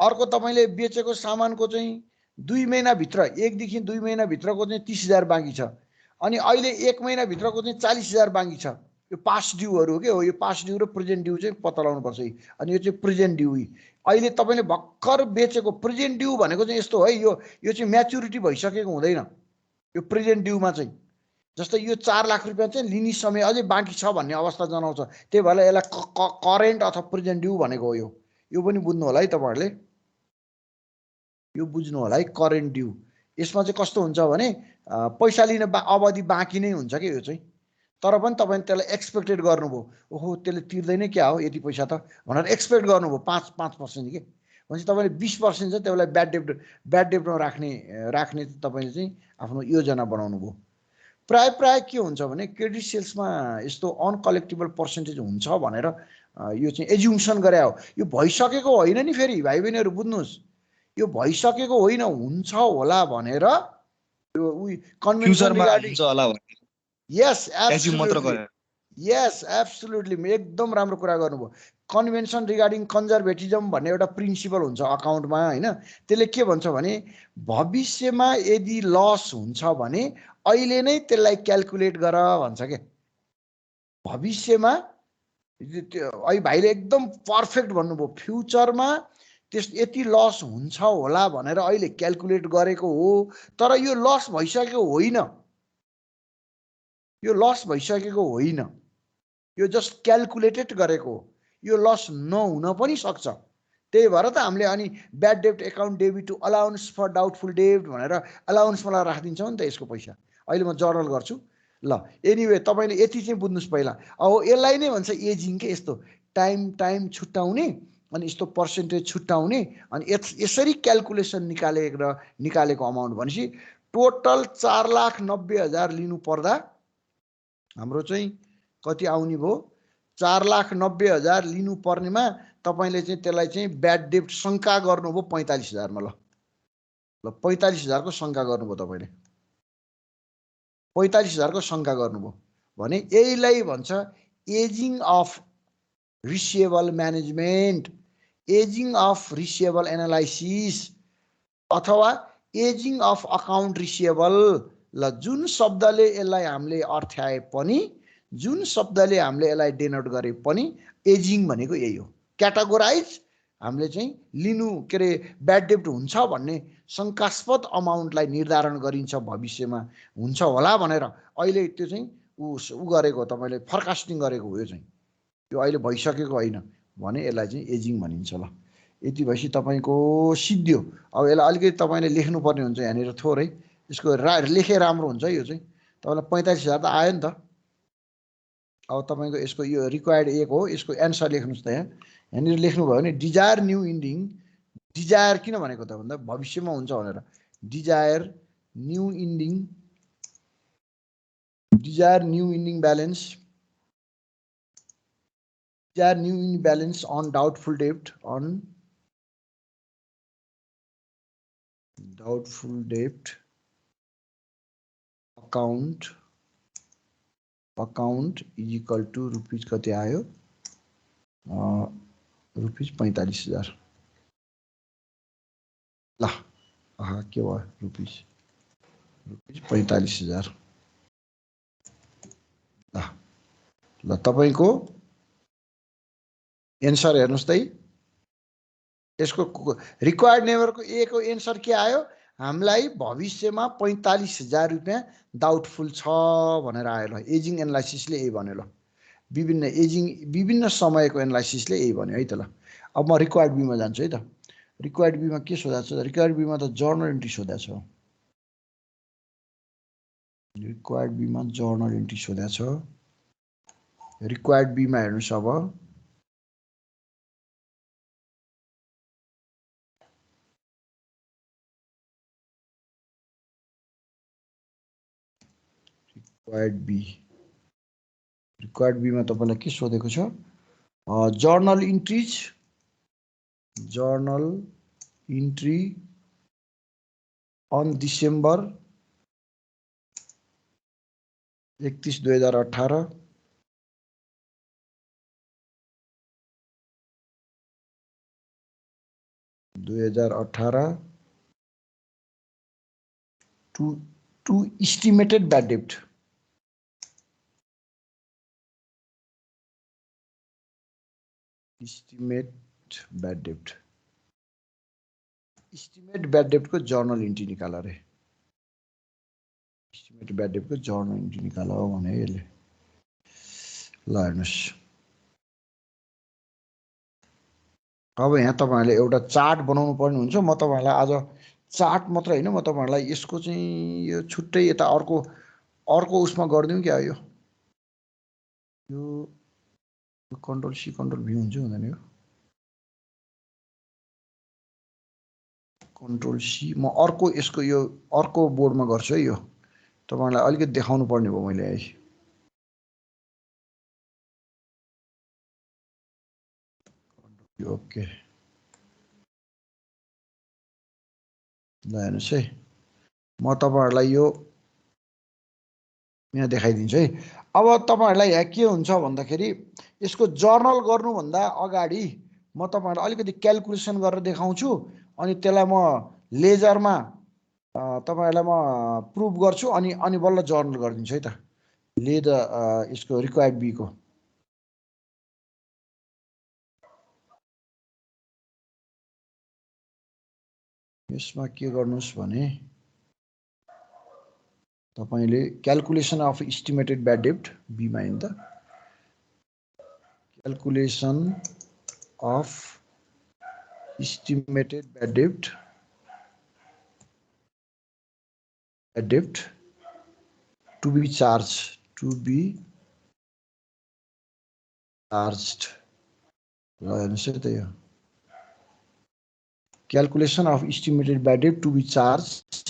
अर्को तपाईले बेचेको सामानको चाहिँ 2 महिना भित्र 1 देखि 2 महिना भित्रको चाहिँ 30,000 बाँकी छ अनि अहिले 1 महिना भित्रको चाहिँ 40,000 बाँकी छ यो पास्ट ड्यू के हो यो पास्ट ड्यू र प्रेजेन्ट ड्यू चाहिँ पत्ता लगाउनु पर्छ अनि यो चाहिँ प्रेजेन्ट ड्यू अहिले तपाईले भर्खर बेचेको प्रेजेन्ट ड्यू भनेको चाहिँ यस्तो है यो चाहिँ म्याच्युरिटी भइसकेको हुँदैन यो प्रेजेन्ट ड्यूमा चाहिँ जस्तै यो 4 लाख रुपैयाँ चाहिँ लिने समय अझै बाँकी छ भन्ने अवस्था जनाउँछ त्यही भएर यसलाई करेन्ट अथवा प्रेजेन्ट ड्यू भनेको हो यो पनि बुझ्नु होला है तपाईहरुले यो बुझ्नु होला है करेन्ट ड्यू यसमा चाहिँ कस्तो हुन्छ भने पैसा लिने अवधि बाँकी नै हुन्छ के यो चाहिँ तर पनि तपाईले त्यसलाई एक्सपेक्टेड गर्नुभयो ओहो त्यसले तिर्दैन क्या हो यति पैसा त भनेर एक्सपेक्ट गर्नुभयो 5% के भनेपछि तपाईँले 20% चाहिँ त्यसलाई ब्याड डेब्टमा राख्ने तपाईँले चाहिँ आफ्नो योजना बनाउनु भयो। प्राय के हुन्छ भने क्रेडिट सेल्समा यस्तो अनकलेक्टेबल पर्सेन्टेज हुन्छ भनेर यो चाहिँ एज्युम्सन गरे हो। यो भइसकेको होइन नि, फेरि भाइ बहिनीहरू बुझ्नुहोस्, यो भइसकेको होइन, हुन्छ होला भनेर यो कन्भेन्सन रिगार्डिङ यस एब्सोल्युटली यस एब्सोल्युटली एकदम राम्रो कुरा गर्नुभयो। कन्भेन्सन रिगार्डिङ कन्जर्भेटिजम भन्ने एउटा प्रिन्सिपल हुन्छ अकाउन्टमा होइन। त्यसले के भन्छ भने भविष्यमा यदि लस हुन्छ भने अहिले नै त्यसलाई क्याल्कुलेट गर भन्छ के। भविष्यमा अहिले भाइले एकदम पर्फेक्ट भन्नुभयो, फ्युचरमा यति लस हुन्छ होला भनेर अहिले क्याल्कुलेट गरेको हो, तर यो लस भइसकेको होइन, यो लस भइसकेको होइन, यो जस्ट क्याल्कुलेटेड गरेको हो। यो लस नहुन पनि सक्छ। त्यही भएर त हामीले अनि ब्याड डेब्ट account debit to allowance for doubtful डेब्ट भनेर अलाउन्समा राखिदिन्छौँ नि त यसको पैसा। अहिले म जर्नल गर्छु ल। एनिवे तपाईँले यति चाहिँ बुझ्नुहोस् पहिला। अब यसलाई नै भन्छ एजिङ के, यस्तो टाइम छुट्याउने अनि यस्तो पर्सेन्टेज छुट्याउने अनि यसरी क्याल्कुलेसन निकालेको अमाउन्ट भनेपछि टोटल 4,90,000 लिनु पर्दा हाम्रो चाहिँ कति आउने भयो? 4,90,000 लिनु पर्नेमा तपाईँले चाहिँ त्यसलाई चाहिँ ब्याड डेब्ट शङ्का गर्नुभयो 45,000 मा। ल 45,000 को शङ्का गर्नुभयो तपाईँले, 45,000 को शङ्का गर्नुभयो भने यहीलाई भन्छ ageing of receivable management, ageing of receivable analysis अथवा एजिङ अफ अकाउन्ट रिसिएबल। ल जुन शब्दले यसलाई हामीले अर्थ्याए पनि, जुन शब्दले हामीले यसलाई डेनोट गरे पनि एजिङ भनेको यही हो। क्याटेगोराइज हामीले चाहिँ लिनु के अरे ब्याड डेब्ट हुन्छ भन्ने शङ्कास्पद अमाउन्टलाई निर्धारण गरिन्छ भविष्यमा हुन्छ होला भनेर अहिले त्यो चाहिँ उ गरेको तपाईँले फरकास्टिङ गरेको हो। यो चाहिँ यो अहिले भइसकेको होइन भने यसलाई चाहिँ एजिङ भनिन्छ। ल यति भएपछि तपाईँको सिद्धियो। अब यसलाई अलिकति तपाईँले लेख्नुपर्ने हुन्छ यहाँनिर थोरै, यसको लेखे राम्रो हुन्छ। यो चाहिँ तपाईँलाई 45,000 त आयो नि त। अब तपाईँको यसको यो रिक्वायर्ड 1 हो, यसको एन्सर लेख्नुहोस् त। यहाँनिर लेख्नुभयो भने डिजायर न्यू इन्डिङ, डिजायर किन भनेको त भन्दा भविष्यमा हुन्छ भनेर, desire new ending balance, desire new ending balance on doubtful डेब्ट, अन डाउटफुल डेब्ट account is equal to rupees कति आयो? रुपिज 45,000। ल के भयो? रुपिज 45,000। ल तपाईँको एन्सर हेर्नुहोस् त। यसको रिक्वायर्ड नेबरको ए को एन्सर के आयो? हामीलाई भविष्यमा 45,000 रुपियाँ डाउटफुल छ भनेर आयो। ल एजिङ एनालाइसिसले यही भन्यो। ल विभिन्न समयको एनालाइसिसले यही भन्यो है त। ल अब म रिक्वायर्ड बीमा जान्छु है त। रिक्वायर्ड बीमा के सोधाएको छ? रिक्वायर्ड बीमा त जर्नल एन्ट्री सोधाएको छ। रिक्वायर्ड बीमा जर्नल एन्ट्री सोधाएको छ। रिक्वायर्ड बीमा हेर्नुहोस्। अब रिक्वायर्ड बीमा तपाईँलाई के सोधेको छ? Journal entry on December 31, 2018 to estimated bad डेब्ट। इस्टिमेट ब्याड डेब्ट को जर्नल इन्ट्री निकाल रे। इस्टिमेट ब्याड डेब्ट को जर्नल इन्ट्री निकाल भने यसले। ल हेर्नुहोस्। अब यहाँ तपाईँहरूले एउटा चार्ट बनाउनु पर्ने हुन्छ। म तपाईँहरूलाई आज चार्ट मात्र होइन, म तपाईँहरूलाई यसको चाहिँ यो छुट्टै यता अर्को उसमा गरिदिउँ क्या। यो कन्ट्रोल सी कन्ट्रोल भी हुन्छ हुँदैन? यो कन्ट्रोल सी म अर्को यसको यो अर्को बोर्डमा गर्छु है यो तपाईलाई अलिकति देखाउनु पर्ने भयो मैले है ओके ल हेर्नुस् है म तपाईहरुलाई यो यहाँ देखाइदिन्छु है अब तपाईहरुलाई यहाँ के हुन्छ भन्दाखेरि यसको जर्नल गर्नुभन्दा अगाडि म तपाईहरुलाई अलिकति क्याल्कुलेसन गरेर देखाउँछु अनि त्यसलाई म लेजरमा तपाईहरुलाई म प्रुफ गर्छु अनि बल्ल जर्नल गरिदिन्छु है त यसको रिक्वायर्ड बी को यसमा के गर्नुस् भने तपाईले क्याल्कुलेसन अफ एस्टिमेटेड ब्याड डेब्ट बी मा हैन त क्याल्कुलेसन अफ एस्टिमेटेड ब्याड डेब्ट to be charged ल हेर्नुस् है त यो क्याल्कुलेसन अफ एस्टिमेटेड ब्याड डेब्ट टु बी चार्ज्ड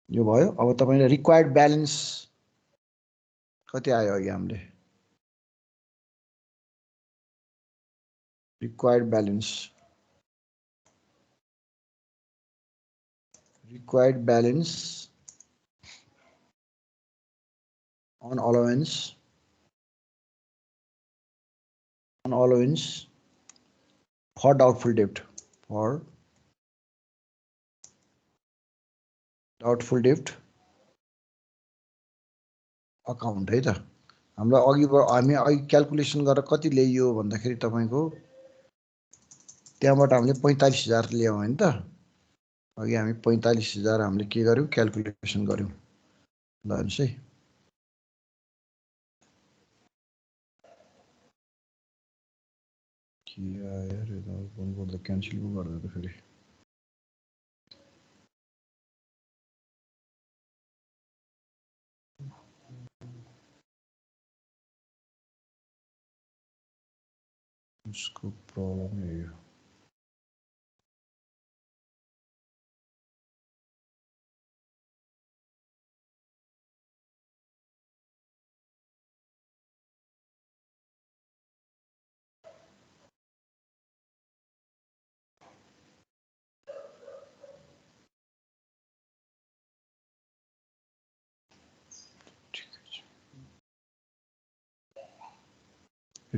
यो भयो अब तपाईले रिक्वायर्ड ब्यालेन्स कति आयो अघि हामीले required balance on allowance for doubtful debt account है त हामीलाई हामी अघि क्याल्कुलेसन गरेर कति ल्याइयो भन्दाखेरि तपाईको त्यहाँबाट हामीले 45000 ल्यायौं हैन त अघि हामी 45000 हामीले के गर्यौं क्याल्कुलेसन गर्यौं ल हेर्नुस् है के आयो रे त फोन गर्दा क्यान्सल पो गर्दै त फेरि उसको प्रब्लम है यो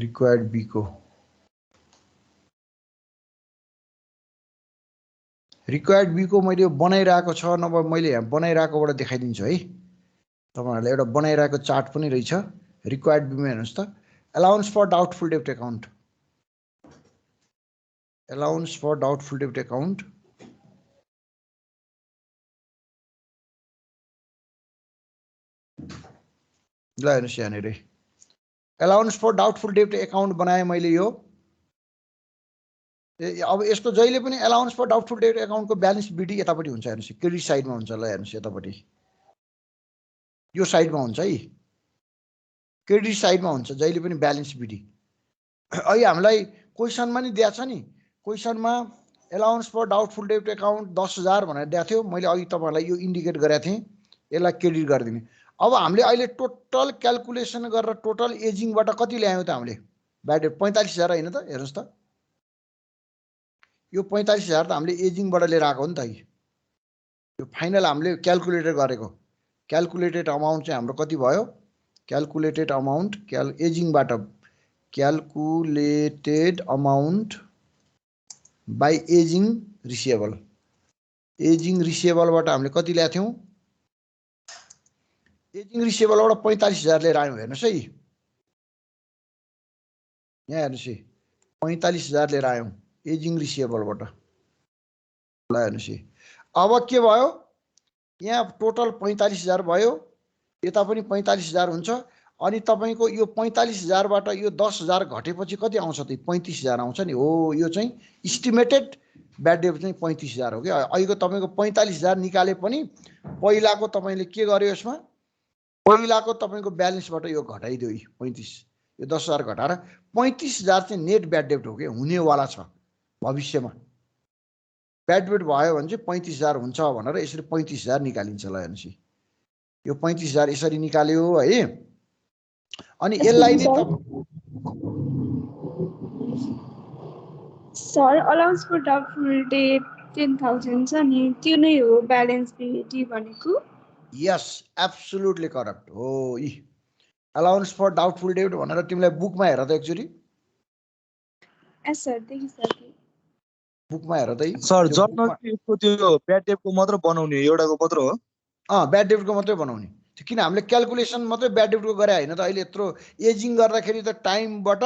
रिक्वायर्ड बी को रिक्वायर्ड बी को मैले बनाइराको छ नभए मैले यहाँ बनाइराकोबाट देखाइदिन्छु है तपाईहरुले एउटा बनाइराको चार्ट पनि रहेछ रिक्वायर्ड बी मा हेर्नुस् त अलाउन्स फर डाउटफुल डेब्ट अकाउन्ट ल हेर्नुस् यहाँनिर अलाउन्स फर डाउटफुल डेब्ट अकाउन्ट बनाए मैले यो अब यसको जहिले पनि अलाउन्स फर डाउटफुल डेब्ट अकाउन्टको ब्यालेन्स बिडी यतापट्टि हुन्छ हेर्नुस् क्रेडिट साइडमा हुन्छ ल हेर्नुस् यतापट्टि यो साइडमा हुन्छ है क्रेडिट साइडमा हुन्छ जहिले पनि ब्यालेन्स बिडी अहिले हामीलाई क्वेशनमा नि दिएको छ नि क्वेशनमा अलाउन्स फर डाउटफुल डेब्ट अकाउन्ट 10000 भनेर दिएको थियो मैले अघि तपाईहरुलाई यो इन्डिकेट गरेको थिएँ यसलाई क्रेडिट गरिदिने अब हामीले अहिले टोटल क्याल्कुलेसन गरेर टोटल एजिङबाट कति ल्यायौं त हामीले ब्याड डेब्ट 45000 हैन त हेर्नुस् त यो 45000 त हामीले एजिङबाट लिएर आएको हो नि त यो फाइनल हामीले क्याल्कुलेटर गरेको क्याल्कुलेटेड अमाउन्ट चाहिँ हाम्रो कति भयो calculated amount एजिङबाट calculated amount by ageing रिसिएबलबाट हामीले कति ल्याएको थियौं एजिङ रिसिएबलबाट 45000 लिएर आयौं हेर्नुस् है यहाँ हेर्नुस् है 45000 लिएर आयौं एजिङ रिसिएबलबाट ल हेर्नुस् है अब के भयो यहाँ टोटल 45000 भयो यता पनि 45000 हुन्छ अनि तपाईको यो 45000 बाट यो 10000 घटेपछि कति आउँछ त 35000 आउँछ नि हो यो चाहिँ एस्टिमेटेड ब्याड डेब्ट चाहिँ 35000 हो के अहिलेको तपाईको 45000 निकाले पनि पहिलाको तपाईले के गर्यो यसमा पहिलाको तपाईको ब्यालेन्सबाट यो घटाइदियो 35 यो 10000 घटाएर 35000 चाहिँ नेट ब्याड डेब्ट हो के हुनेवाला छ भविष्यमा ब्याड डेट भयो भने चाहिँ 35,000 हुन्छ भनेर यसरी 35,000 निकालिन्छ। ल हेर्नुहोस् यो 35,000 यसरी निकाल्यो है। अनि यसलाई नै sir allowance for doubtful debt 10,000 छ नि, त्यो नै हो ब्यालेन्स बिटी भनेको? यस एब्सोल्युटली करेक्ट हो। अलाउन्स फर डाउटफुल डेट भनेर तिमीलाई बुकमा हेर त एकचोटि। एस सर, देखिसकेँ। बुकमा हेर त सर जर्नल चाहिँ त्यो ब्याड डेटको मात्र बनाउने एउटाको मात्र हो? ब्याड डेटको मात्रै बनाउने। किन हामीले क्यालकुलेसन मात्रै ब्याड डेटको गरे होइन त। अहिले यत्रो एजिङ गर्दाखेरि त टाइमबाट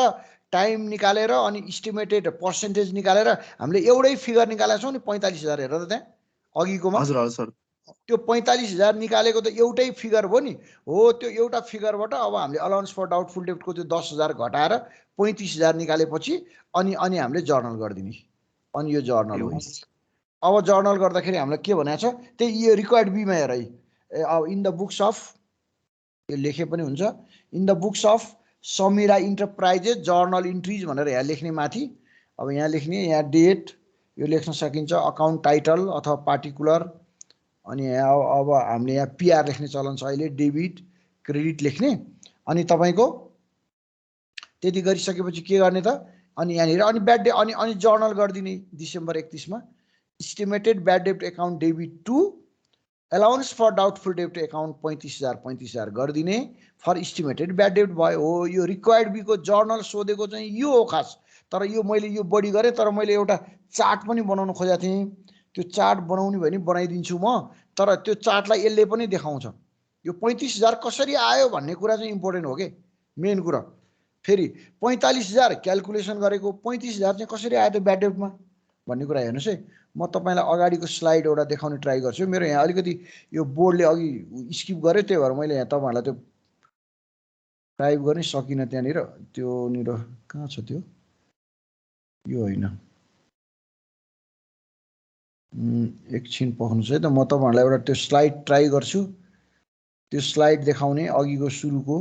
टाइम निकालेर अनि इस्टिमेटेड पर्सेन्टेज निकालेर हामीले एउटै फिगर निकालेका छौँ नि 45,000। हेर त त्यहाँ अघिकोमा। हजुर हजुर सर। त्यो 45,000 निकालेको त एउटै फिगर हो नि। हो त्यो एउटा फिगरबाट अब हामीले अलाउन्स फर डाउटफुल डेटको त्यो 10,000 घटाएर 35,000 निकालेपछि अनि हामीले जर्नल गरिदिने। अनि यो जर्नल हो। अब जर्नल गर्दाखेरि हामीलाई के भनेको छ त्यही यो रिक्वायर्ड बीमा हेर है। अब इन द बुक्स अफ यो लेखे पनि हुन्छ। In the books of Samira enterprises journal entries भनेर यहाँ लेख्ने माथि। अब यहाँ लेख्ने यहाँ डेट यो लेख्न सकिन्छ, अकाउन्ट टाइटल अथवा पार्टिकुलर। अनि यहाँ अब हामीले यहाँ पिआर लेख्ने चलन छ अहिले, डेबिट क्रेडिट लेख्ने। अनि तपाईँको त्यति गरिसकेपछि के गर्ने त अनि यहाँनिर अनि ब्याड डेट अनि जर्नल गरिदिने डिसेम्बर 31 मा। Estimated bad debt account debit to allowance for doubtful debt account 35,000 गरिदिने फर इस्टिमेटेड ब्याड डेट भयो। हो यो रिक्वायर्ड बीको जर्नल सोधेको चाहिँ यो हो खास। तर यो मैले यो बढी गरेँ, तर मैले एउटा चार्ट पनि बनाउन खोजेको थिएँ। त्यो चार्ट बनाउने भने बनाइदिन्छु म, तर त्यो चार्टलाई यसले पनि देखाउँछ। यो 35,000 कसरी आयो भन्ने कुरा चाहिँ इम्पोर्टेन्ट हो कि मेन कुरा। फेरि 45,000 क्यालकुलेसन गरेको 35,000 चाहिँ कसरी आयो त ब्याड डेटमा भन्ने कुरा हेर्नुहोस् है। म तपाईँलाई अगाडिको स्लाइड एउटा देखाउने ट्राई गर्छु। मेरो यहाँ अलिकति यो बोर्डले अघि स्किप गर्यो, त्यही भएर मैले यहाँ तपाईँहरूलाई त्यो टाइप गर्नै सकिनँ। त्यहाँनिर त्योनिर कहाँ छ त्यो, यो होइन। एकछिन पर्खनुहोस् है त, म तपाईँहरूलाई एउटा त्यो स्लाइड ट्राई गर्छु। त्यो स्लाइड देखाउने अघिको सुरुको।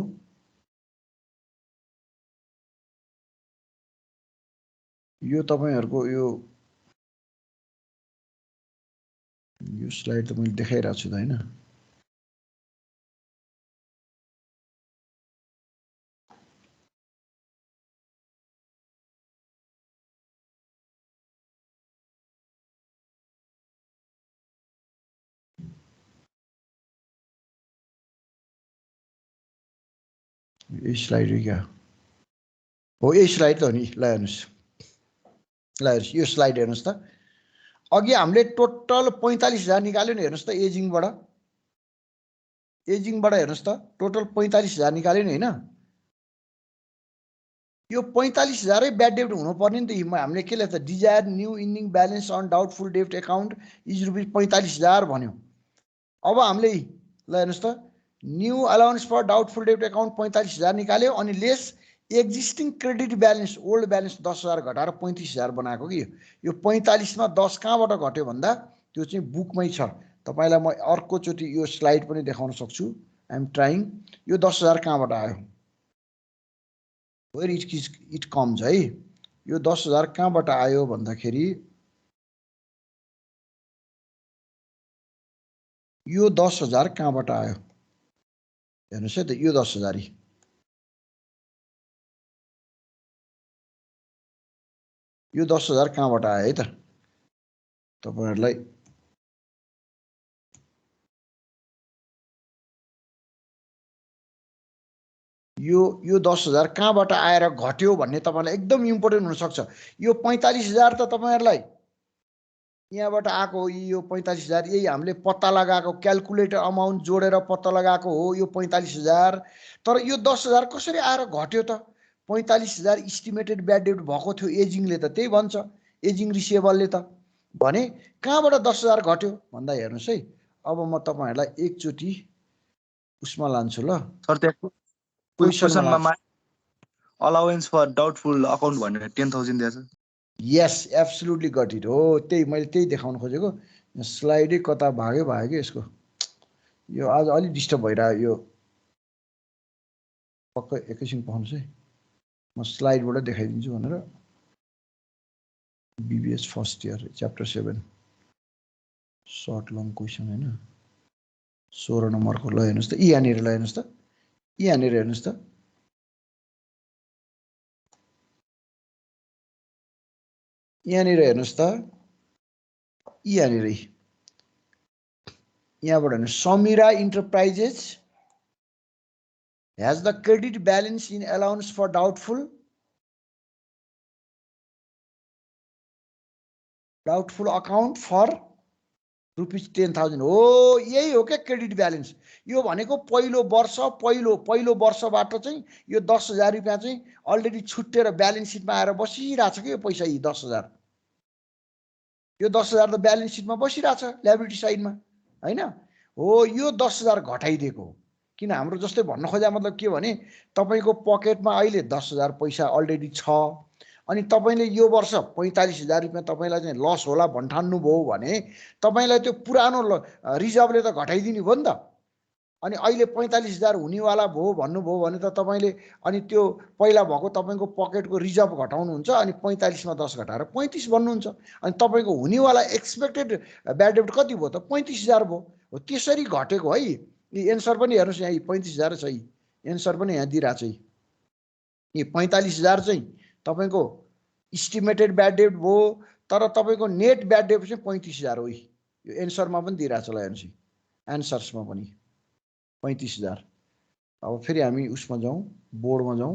यो तपाईँहरूको यो स्लाइड त मैले देखाइरहेको छु त होइन। यही स्लाइड हो क्या हो, यही स्लाइड त हो नि। ल हेर्नुहोस्, ल हेर्नुहोस् यो स्लाइड हेर्नुहोस् त। अघि हामीले टोटल 45,000 निकाल्यो नि, हेर्नुहोस् त एजिङबाट। एजिङबाट हेर्नुहोस् त टोटल 45,000 निकाल्यो नि होइन। यो 45,000 ब्याड डेट हुनुपर्ने नि त। हामीले के लेख्छ, desired new ending balance on doubtful debt account is rupees 45,000 भन्यो। अब हामीले ल हेर्नुहोस् त new allowance for doubtful debt account 45,000 निकाल्यो अनि less existing credit balance old balance 10,000 घटाएर 35,000 बनाएको कि यो 45 मा 10 कहाँबाट घट्यो भन्दा त्यो चाहिँ बुकमै छ। तपाईँलाई म अर्कोचोटि यो स्लाइड पनि देखाउन सक्छु। I am trying. यो 10,000 कहाँबाट आयो, वेयर इट कम्स है। यो 10,000 कहाँबाट आयो भन्दाखेरि यो 10,000 कहाँबाट आयो हेर्नुहोस् है त। यो 10,000 यो 10,000 कहाँबाट आयो है त तपाईँहरूलाई। यो 10,000 कहाँबाट आएर घट्यो भन्ने तपाईँलाई एकदम इम्पोर्टेन्ट हुनसक्छ। यो 45,000 त तपाईँहरूलाई यहाँबाट आएको हो। यो 45,000 यही हामीले पत्ता लगाएको क्यालकुलेटर अमाउन्ट जोडेर पत्ता लगाएको हो यो 45,000। तर यो 10,000 कसरी आएर घट्यो त? 45,000 इस्टिमेटेड ब्याड डेट भएको थियो एजिङले त त्यही भन्छ, एजिङ रिसिएबलले त भने कहाँबाट 10,000 घट्यो भन्दा हेर्नुहोस् है। अब म तपाईँहरूलाई एकचोटि उसमा लान्छु ल सर। त्यहाँ क्वेसनमा अलाउन्स फर डाउटफुल अकाउन्ट भनेर 10,000 दिएछ। यस एब्सोल्युटली गट इट हो। त्यही मैले त्यही देखाउन खोजेको। स्लाइडै कता भाग्यो कि यसको। यो आज अलि डिस्टर्ब भइरहेको। यो पक्कै एकैछिन पाउनुहोस् है, म स्लाइडबाट देखाइदिन्छु भनेर। BBS first year chapter 7 short long question हैन 16 नम्बरको ल हेर्नुस् त यहाँनिर ल हेर्नुस् त यहाँनिर हेर्नुस् त यहाँनिर हेर्नुस् त यहाँनिर यहाँबाट हेर्नु Samira enterprises has the credit balance in allowance for doubtful account for rupees 10,000 हो यही हो क्या क्रेडिट ब्यालेन्स यो भनेको पहिलो वर्षबाट चाहिँ यो 10,000 रुपैयाँ चाहिँ अलरेडी छुट्टेर ब्यालेन्स सिटमा आएर बसिरहेछ के यो पैसा यी 10,000 यो 10,000 त ब्यालेन्स सिटमा बसिरहेछ ल्याबिलिटी साइडमा हैन हो यो 10,000 घटाइदिएको किन हाम्रो जस्तै भन्न खोजा मतलब के भने तपाईको पकेटमा अहिले 10,000 पैसा अलरेडी छ अनि तपाईले यो वर्ष 45,000 रुपैयाँ तपाईलाई चाहिँ लस होला भन्ठान्नु भयो भने तपाईलाई त्यो पुरानो रिजर्भले त घटाइदिनु भयो नि त अनि अहिले 45,000 हुनेवाला भयो भन्नुभयो भने त तपाईले अनि त्यो पहिला भएको तपाईको पकेटको रिजर्भ घटाउनुहुन्छ अनि 45 मा 10 घटाएर 35 भन्नुहुन्छ अनि तपाईको हुनेवाला एक्सपेक्टेड ब्याड डेब्ट कति भयो त 35,000 भयो हो त्यसरी घटेको है यी एन्सर पनि हेर्नुस् यहाँ 35,000 छ यी एन्सर पनि यहाँ दिइरा छ यी 45,000 चाहिँ तपाईको एस्टिमेटेड ब्याड डेब्ट भयो तर तपाईको नेट ब्याड डेब्ट चाहिँ 35,000 हो यो एन्सरमा पनि दिइरा छ ल हेर्नुस् एन्सर्समा पनि 35,000 अब फेरि हामी उसमा जाउँ बोर्डमा जाउँ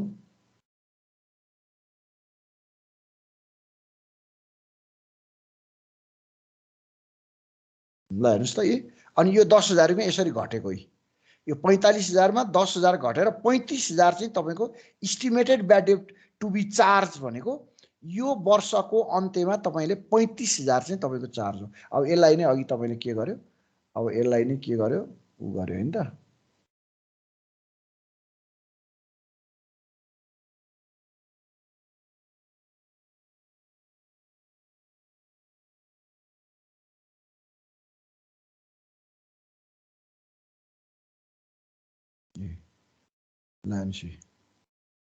ल हेर्नुस् त अनि यो 10,000 रुपैयाँ यसरी घटेको यो 45,000 मा 10,000 घटेर 35,000 चाहिँ तपाईको एस्टिमेटेड ब्याड डेब्ट टु बी चार्ज भनेको यो वर्षको अन्त्यमा तपाईले 35,000 चाहिँ तपाईको चार्ज हो अब यसलाई नै अघि तपाईले के गर्यो अब यसलाई नै के गर्यो उ गर्यो हैन त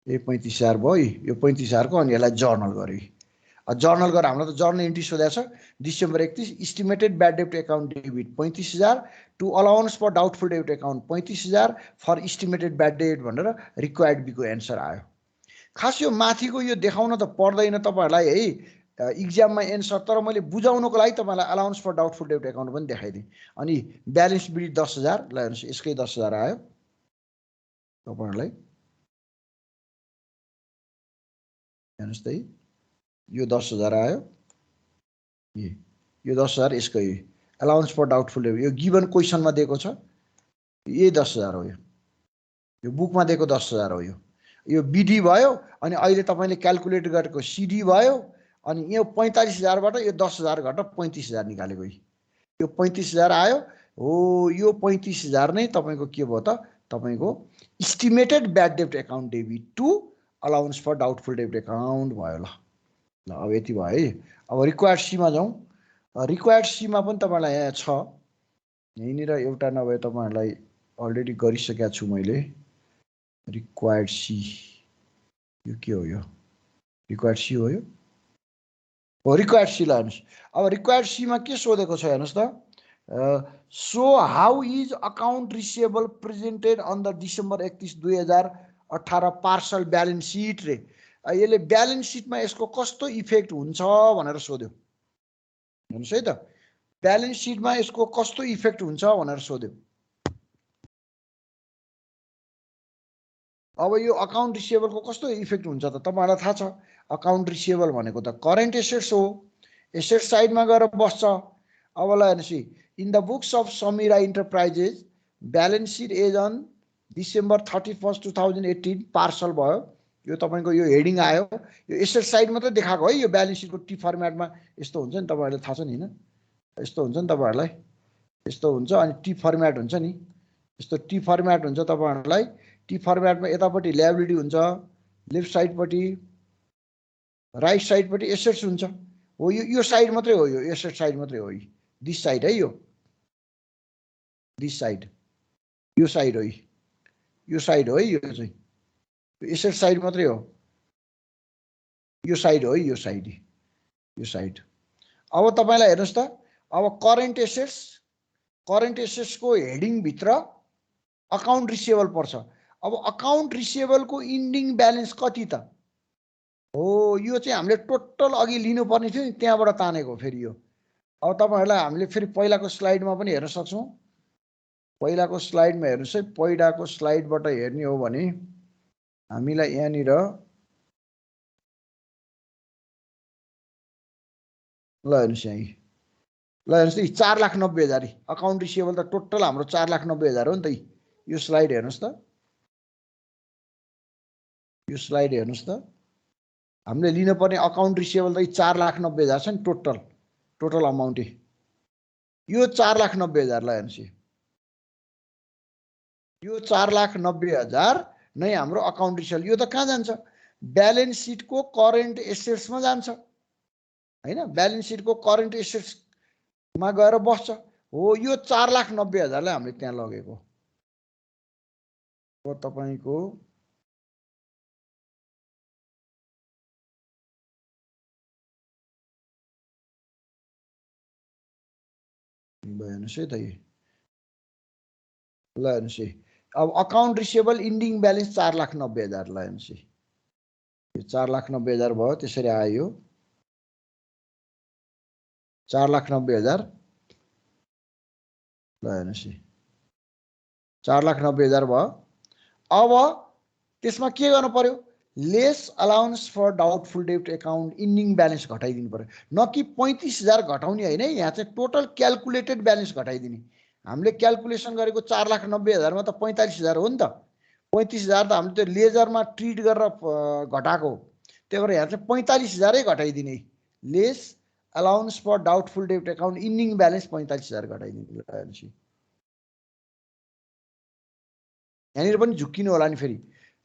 ए 35,000 भयो यो 35,000 को अनि यसलाई जर्नल गर्यो जर्नल गरेर हाम्रो त जर्नल एन्ट्री सोधेको छ डिसेम्बर 31 एस्टिमेटेड ब्याड डेब्ट account debit 35,000 to allowance for doubtful डेब्ट एकाउन्ट 35,000 फर एस्टिमेटेड ब्याड डेब्ट भनेर रिक्वायर्ड बी को एन्सर आयो खास यो माथिको यो देखाउन त पर्दैन तपाईहरुलाई है एक्जाममा एन्सर तर मैले बुझाउनको लागि तपाईलाई अलाउन्स फर डाउटफुल डेब्ट एकाउन्ट पनि देखाइदिएँ अनि ब्यालेन्स बिट 10,000 ल हेर्नुस् यसकै 10,000 आयो तपाईहरुलाई हेर्नुस् त यो 10,000 आयो यो 10,000 यसकै अलाउन्स फर डाउटफुल डेब्ट यो गिवन क्वेशनमा दिएको छ यही 10,000 हो यो बुकमा दिएको 10,000 हो यो बीडी भयो अनि अहिले तपाईले क्याल्कुलेट गरेको सीडी भयो अनि यो 45,000 बाट यो 10,000 घटेर 35,000 निकालेको यो 35,000 आयो हो यो 35,000 नै तपाईको के भयो त तपाईको एस्टिमेटेड ब्याड डेब्ट account debit to allowance for doubtful डेब्ट एकाउन्ट भयो ल अब यति भयो है अब रिक्वायर्ड सी मा जाउँ रिक्वायर्ड सी मा पनि तपाईलाई यहाँ छ यहीँनिर एउटा नभए तपाईहरुलाई अलरेडी गरिसकेको छु मैले रिक्वायर्ड सी यो के हो यो रिक्वायर्ड सी हो यो हो रिक्वायर्ड सी लानुस् अब रिक्वायर्ड सी मा के सोधेको छ हेर्नुस् त so how is account receivable presented on the December 31 2018 partial balance sheet रे यसले ब्यालेन्स सिटमा यसको कस्तो इफेक्ट हुन्छ भनेर सोध्यो हेर्नुस् है त ब्यालेन्स सिटमा यसको कस्तो इफेक्ट हुन्छ भनेर सोध्यो अब यो अकाउन्ट रिसिएबलको कस्तो इफेक्ट हुन्छ त तपाईहरुलाई थाहा छ अकाउन्ट रिसिएबल भनेको त करेन्ट एसेट्स हो एसेट साइडमा गएर बस्छ अब ल हेर्नुस् in the books of Samira enterprises balance sheet as on December 31 2018 partial भयो यो तपाईको यो हेडिङ आयो यो एसेट साइड मात्रै देखाएको है यो ब्यालेन्स सिटको टी फर्मेटमा यस्तो हुन्छ नि तपाईहरुलाई थाहा छ नि हैन यस्तो हुन्छ नि तपाईहरुलाई यस्तो हुन्छ अनि टी फर्मेट हुन्छ नि यस्तो टी फर्मेट हुन्छ तपाईहरुलाई टी फर्मेटमा यतापट्टि ल्याबिलिटी हुन्छ लेफ्ट साइडपट्टि राइट साइडपट्टि एसेट्स हुन्छ हो यो साइड मात्रै हो यो एसेट साइड मात्रै हो दिस साइड है दिस साइड यो साइड हो यो साइड हो यो चाहिँ एसेट साइड मात्रै हो यो साइड हो यो साइड अब तपाईलाई हेर्नुस् त अब करेन्ट एसेट्सको हेडिङ भित्र अकाउन्ट रिसिभेबल पर्छ। अब अकाउन्ट रिसिभेबलको इन्डिङ ब्यालेन्स कति त हो, यो चाहिँ हामीले टोटल अघि लिनुपर्ने थियो नि, त्यहाँबाट तानेको फेरि यो। अब तपाईहरुलाई हामीले फेरि पहिलाको स्लाइडमा पनि हेर्न सक्छौं। पहिलाको स्लाइडमा हेर्नुस् है, पहिलाको स्लाइडबाट हेर्ने हो भने हामीलाई यहाँनिर ल हेर्नुस् यही, ल हेर्नुस् 4,90,000 अकाउन्ट रिसिभेबल त टोटल हाम्रो 4,90,000 हो नि त। यो स्लाइड हेर्नुस् त, यो स्लाइड हेर्नुस् त, हामीले लिनुपर्ने अकाउन्ट रिसिभेबल त 4,90,000 छ नि टोटल अमाउन्ट। यो 4,90,000 ल हेर्नुस्, यो 4,90,000 नै हाम्रो अकाउन्ट रिसिभेबल। यो त कहाँ जान्छ, ब्यालेन्स सिटको करेन्ट एसेट्समा जान्छ हैन, ब्यालेन्स सिटको करेन्ट एसेट्समा गएर बस्छ हो। यो 4,90,000 लाई हामीले त्यहाँ लगेको हो। तपाईको हेर्नुस् है त, ल हेर्नुस् है। अब अकाउन्ट रिसिभेबल इन्डिङ ब्यालेन्स 4,90,000 ल हेर्नुस्, यो 4,90,000 भयो। त्यसरी आयो 4,90,000 ल हेर्नुस्, 4,90,000 भयो। अब त्यसमा के गर्नु पर्यो, लेस अलाउन्स फर डाउटफुल डेब्ट अकाउन्ट इन्डिङ ब्यालेन्स घटाइदिनु पर्यो। न कि 35,000 घटाउने हैन, यहाँ चाहिँ टोटल क्याल्कुलेटेड ब्यालेन्स घटाइदिने। हामीले क्याल्कुलेसन गरेको 4,90,000 मा त 45,000 हो नि त। 35,000 त हामीले त्यो लेजरमा ट्रिट गरेर घटाएको, त्यही भएर यहाँ चाहिँ 45,000 नै घटाइदिने। लेस अलाउन्स फर डाउटफुल डेब्ट अकाउन्ट इन्डिङ ब्यालेन्स 45,000 घटाइदिने। यहाँनिर पनि झुक्किनु होला नि फेरि,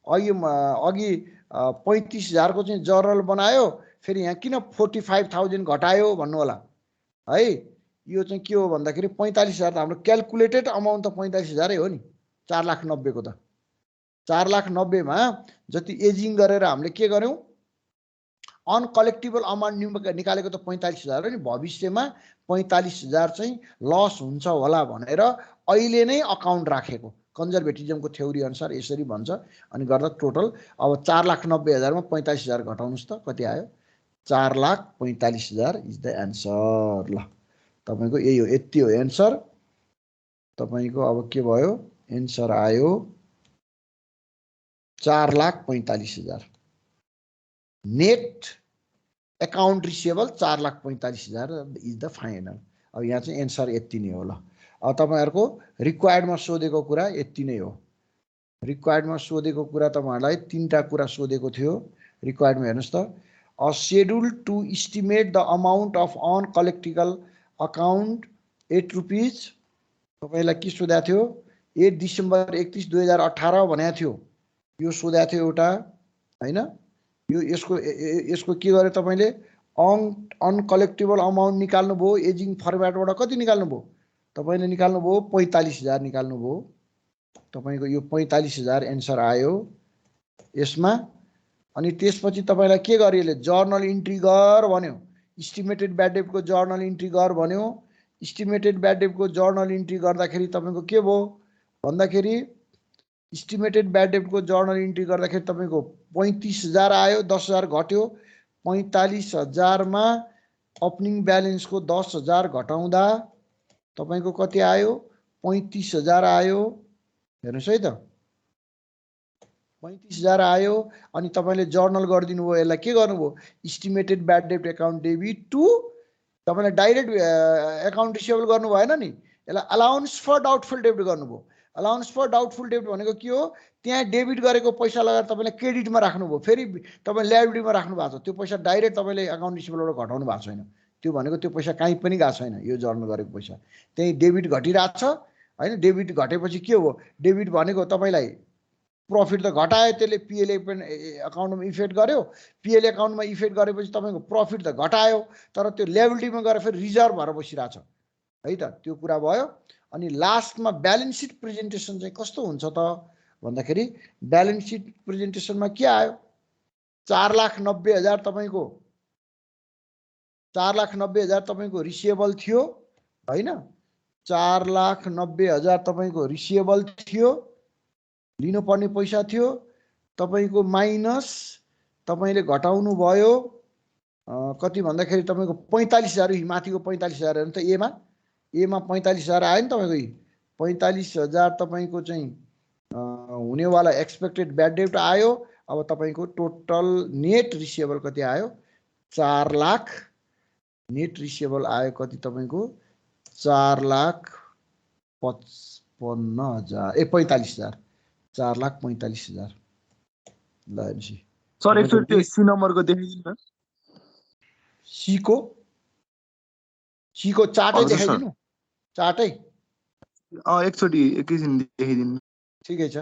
अघि 35,000 को चाहिँ जर्नल बनायो, फेरि यहाँ किन 45,000 घटायो भन्नु होला है। यो चाहिँ के हो भन्दाखेरि 45,000 त हाम्रो क्याल्कुलेटेड अमाउन्ट त 45,000 हो नि। 4,90,000 को त 4,90,000 मा जति एजिङ गरेर हामीले के गर्यौं, अनकलेक्टिबल अमाउन्ट निकालेको त 45,000 हो नि। भविष्यमा 45,000 चाहिँ लस हुन्छ होला भनेर अहिले नै अकाउन्ट राखेको, कन्जर्भेटिजमको थ्योरी अनुसार यसरी भन्छ। अनि गर्दा टोटल अब 4,90,000 मा 45,000 घटाउनुस् त कति आयो, 4,45,000 इज द एन्सर। ल तपाईको यही हो, यति हो एन्सर तपाईको। अब के भयो, एन्सर आयो 4,45,000। Net account receivable 4,45,000 is the final. अब यहाँ चाहिँ एन्सर यति नै हो। ल अब तपाईहरुको रिक्वायर्डमा सोधेको कुरा यति नै हो। रिक्वायर्डमा सोधेको कुरा तपाईहरुलाई तीनटा कुरा सोधेको थियो। रिक्वायर्डमा हेर्नुस् त, a schedule to estimate the amount of uncollectible account 8 rupees. तपाईलाई के सोधेको थियो, 8 डिसेम्बर 31, 2018 भनेको थियो। यो सोधेको थियो एउटा हैन। यो यसको के गरे तपाईले, अनकलेक्टिबल अमाउन्ट निकाल्नु भयो। एजिङ फर्मेटबाट कति निकाल्नु भयो तपाईले, निकाल्नु भयो 45,000 निकाल्नु भयो। तपाईको यो 45,000 एन्सर आयो यसमा। अनि त्यसपछि तपाईलाई के गरिएले, जर्नल इन्ट्री गर भन्यो। एस्टिमेटेड ब्याड डेब्टको जर्नल इन्ट्री गर भन्यो। एस्टिमेटेड ब्याड डेब्टको जर्नल इन्ट्री गर्दाखेरि तपाईको के भयो भन्दाखेरि, एस्टिमेटेड ब्याड डेब्टको जर्नल इन्ट्री गर्दाखेरि तपाईको 35,000 आयो, 10,000 घट्यो। 45,000 मा ओपनिङ ब्यालेन्सको 10,000 घटाउँदा तपाईको कति आयो, 35,000 आयो। हेर्नुस् है त, 35,000 आयो। अनि तपाईले जर्नल गरिदिनु भयो। यसलाई के गर्नुभयो, एस्टिमेटेड ब्याड डेब्ट अकाउन्ट डेबिट टु, तपाईले डाइरेक्ट अकाउन्ट रिसिभेबल गर्नु भएन नि, यसलाई अलाउन्स फर डाउटफुल डेब्ट गर्नुभयो। अलाउन्स फर डाउटफुल डेब्ट भनेको के हो, त्यहाँ डेबिट गरेको पैसा लगाएर तपाईले क्रेडिटमा राख्नुभयो, फेरि तपाईले लायबिलिटीमा राख्नु भएको छ। त्यो पैसा डाइरेक्ट तपाईले अकाउन्ट रिसिभेबलबाट घटाउनु भएको छैन। त्यो भनेको त्यो पैसा कहीँ पनि गएको छैन। यो जर्नल गरेको पैसा त्यही डेबिट घटिरहेको छ हैन। डेबिट घटेपछि के हो, डेबिट भनेको तपाईलाई प्रफिट त घटायो, त्यसले पिएलए अकाउन्टमा इफेक्ट गर्यो। पिएलए अकाउन्टमा इफेक्ट गरेपछि तपाईको प्रफिट त घटायो, तर त्यो लायबिलिटीमा गएर फेरि रिजर्भ भएर बसिरहेछ है त। त्यो कुरा भयो। अनि लास्टमा ब्यालेन्स सिट प्रेजेन्टेसन चाहिँ कस्तो हुन्छ त भन्दाखेरि, ब्यालेन्स सिट प्रेजेन्टेसनमा के आयो, 4,90,000 तपाईको 4,90,000 तपाईको रिसिभेबल थियो हैन 4,90,000 तपाईको रिसिभेबल थियो लिनुपर्ने पैसा थियो तपाईको माइनस तपाईले घटाउनु भयो कति भन्दाखेरि तपाईको 45,000 माथिको 45,000 हेर्नु त एमा 45,000 आयो नि तपाईको 45,000 तपाईको चाहिँ हुनेवाला एक्सपेक्टेड ब्याड डेब्ट आयो। अब तपाईको टोटल नेट रिसिभेबल कति आयो 4 लाख नेट रिसिभेबल आयो कति तपाईको 4,55,000 45,000 4,45,000 ल हेर्नुसी सर एकचोटि सी नम्बरको देखाइदिनु न सीको चार्टै देखाइदिनु चार्टै एकचोटि एकैछिन देखाइदिनु ठिकै छ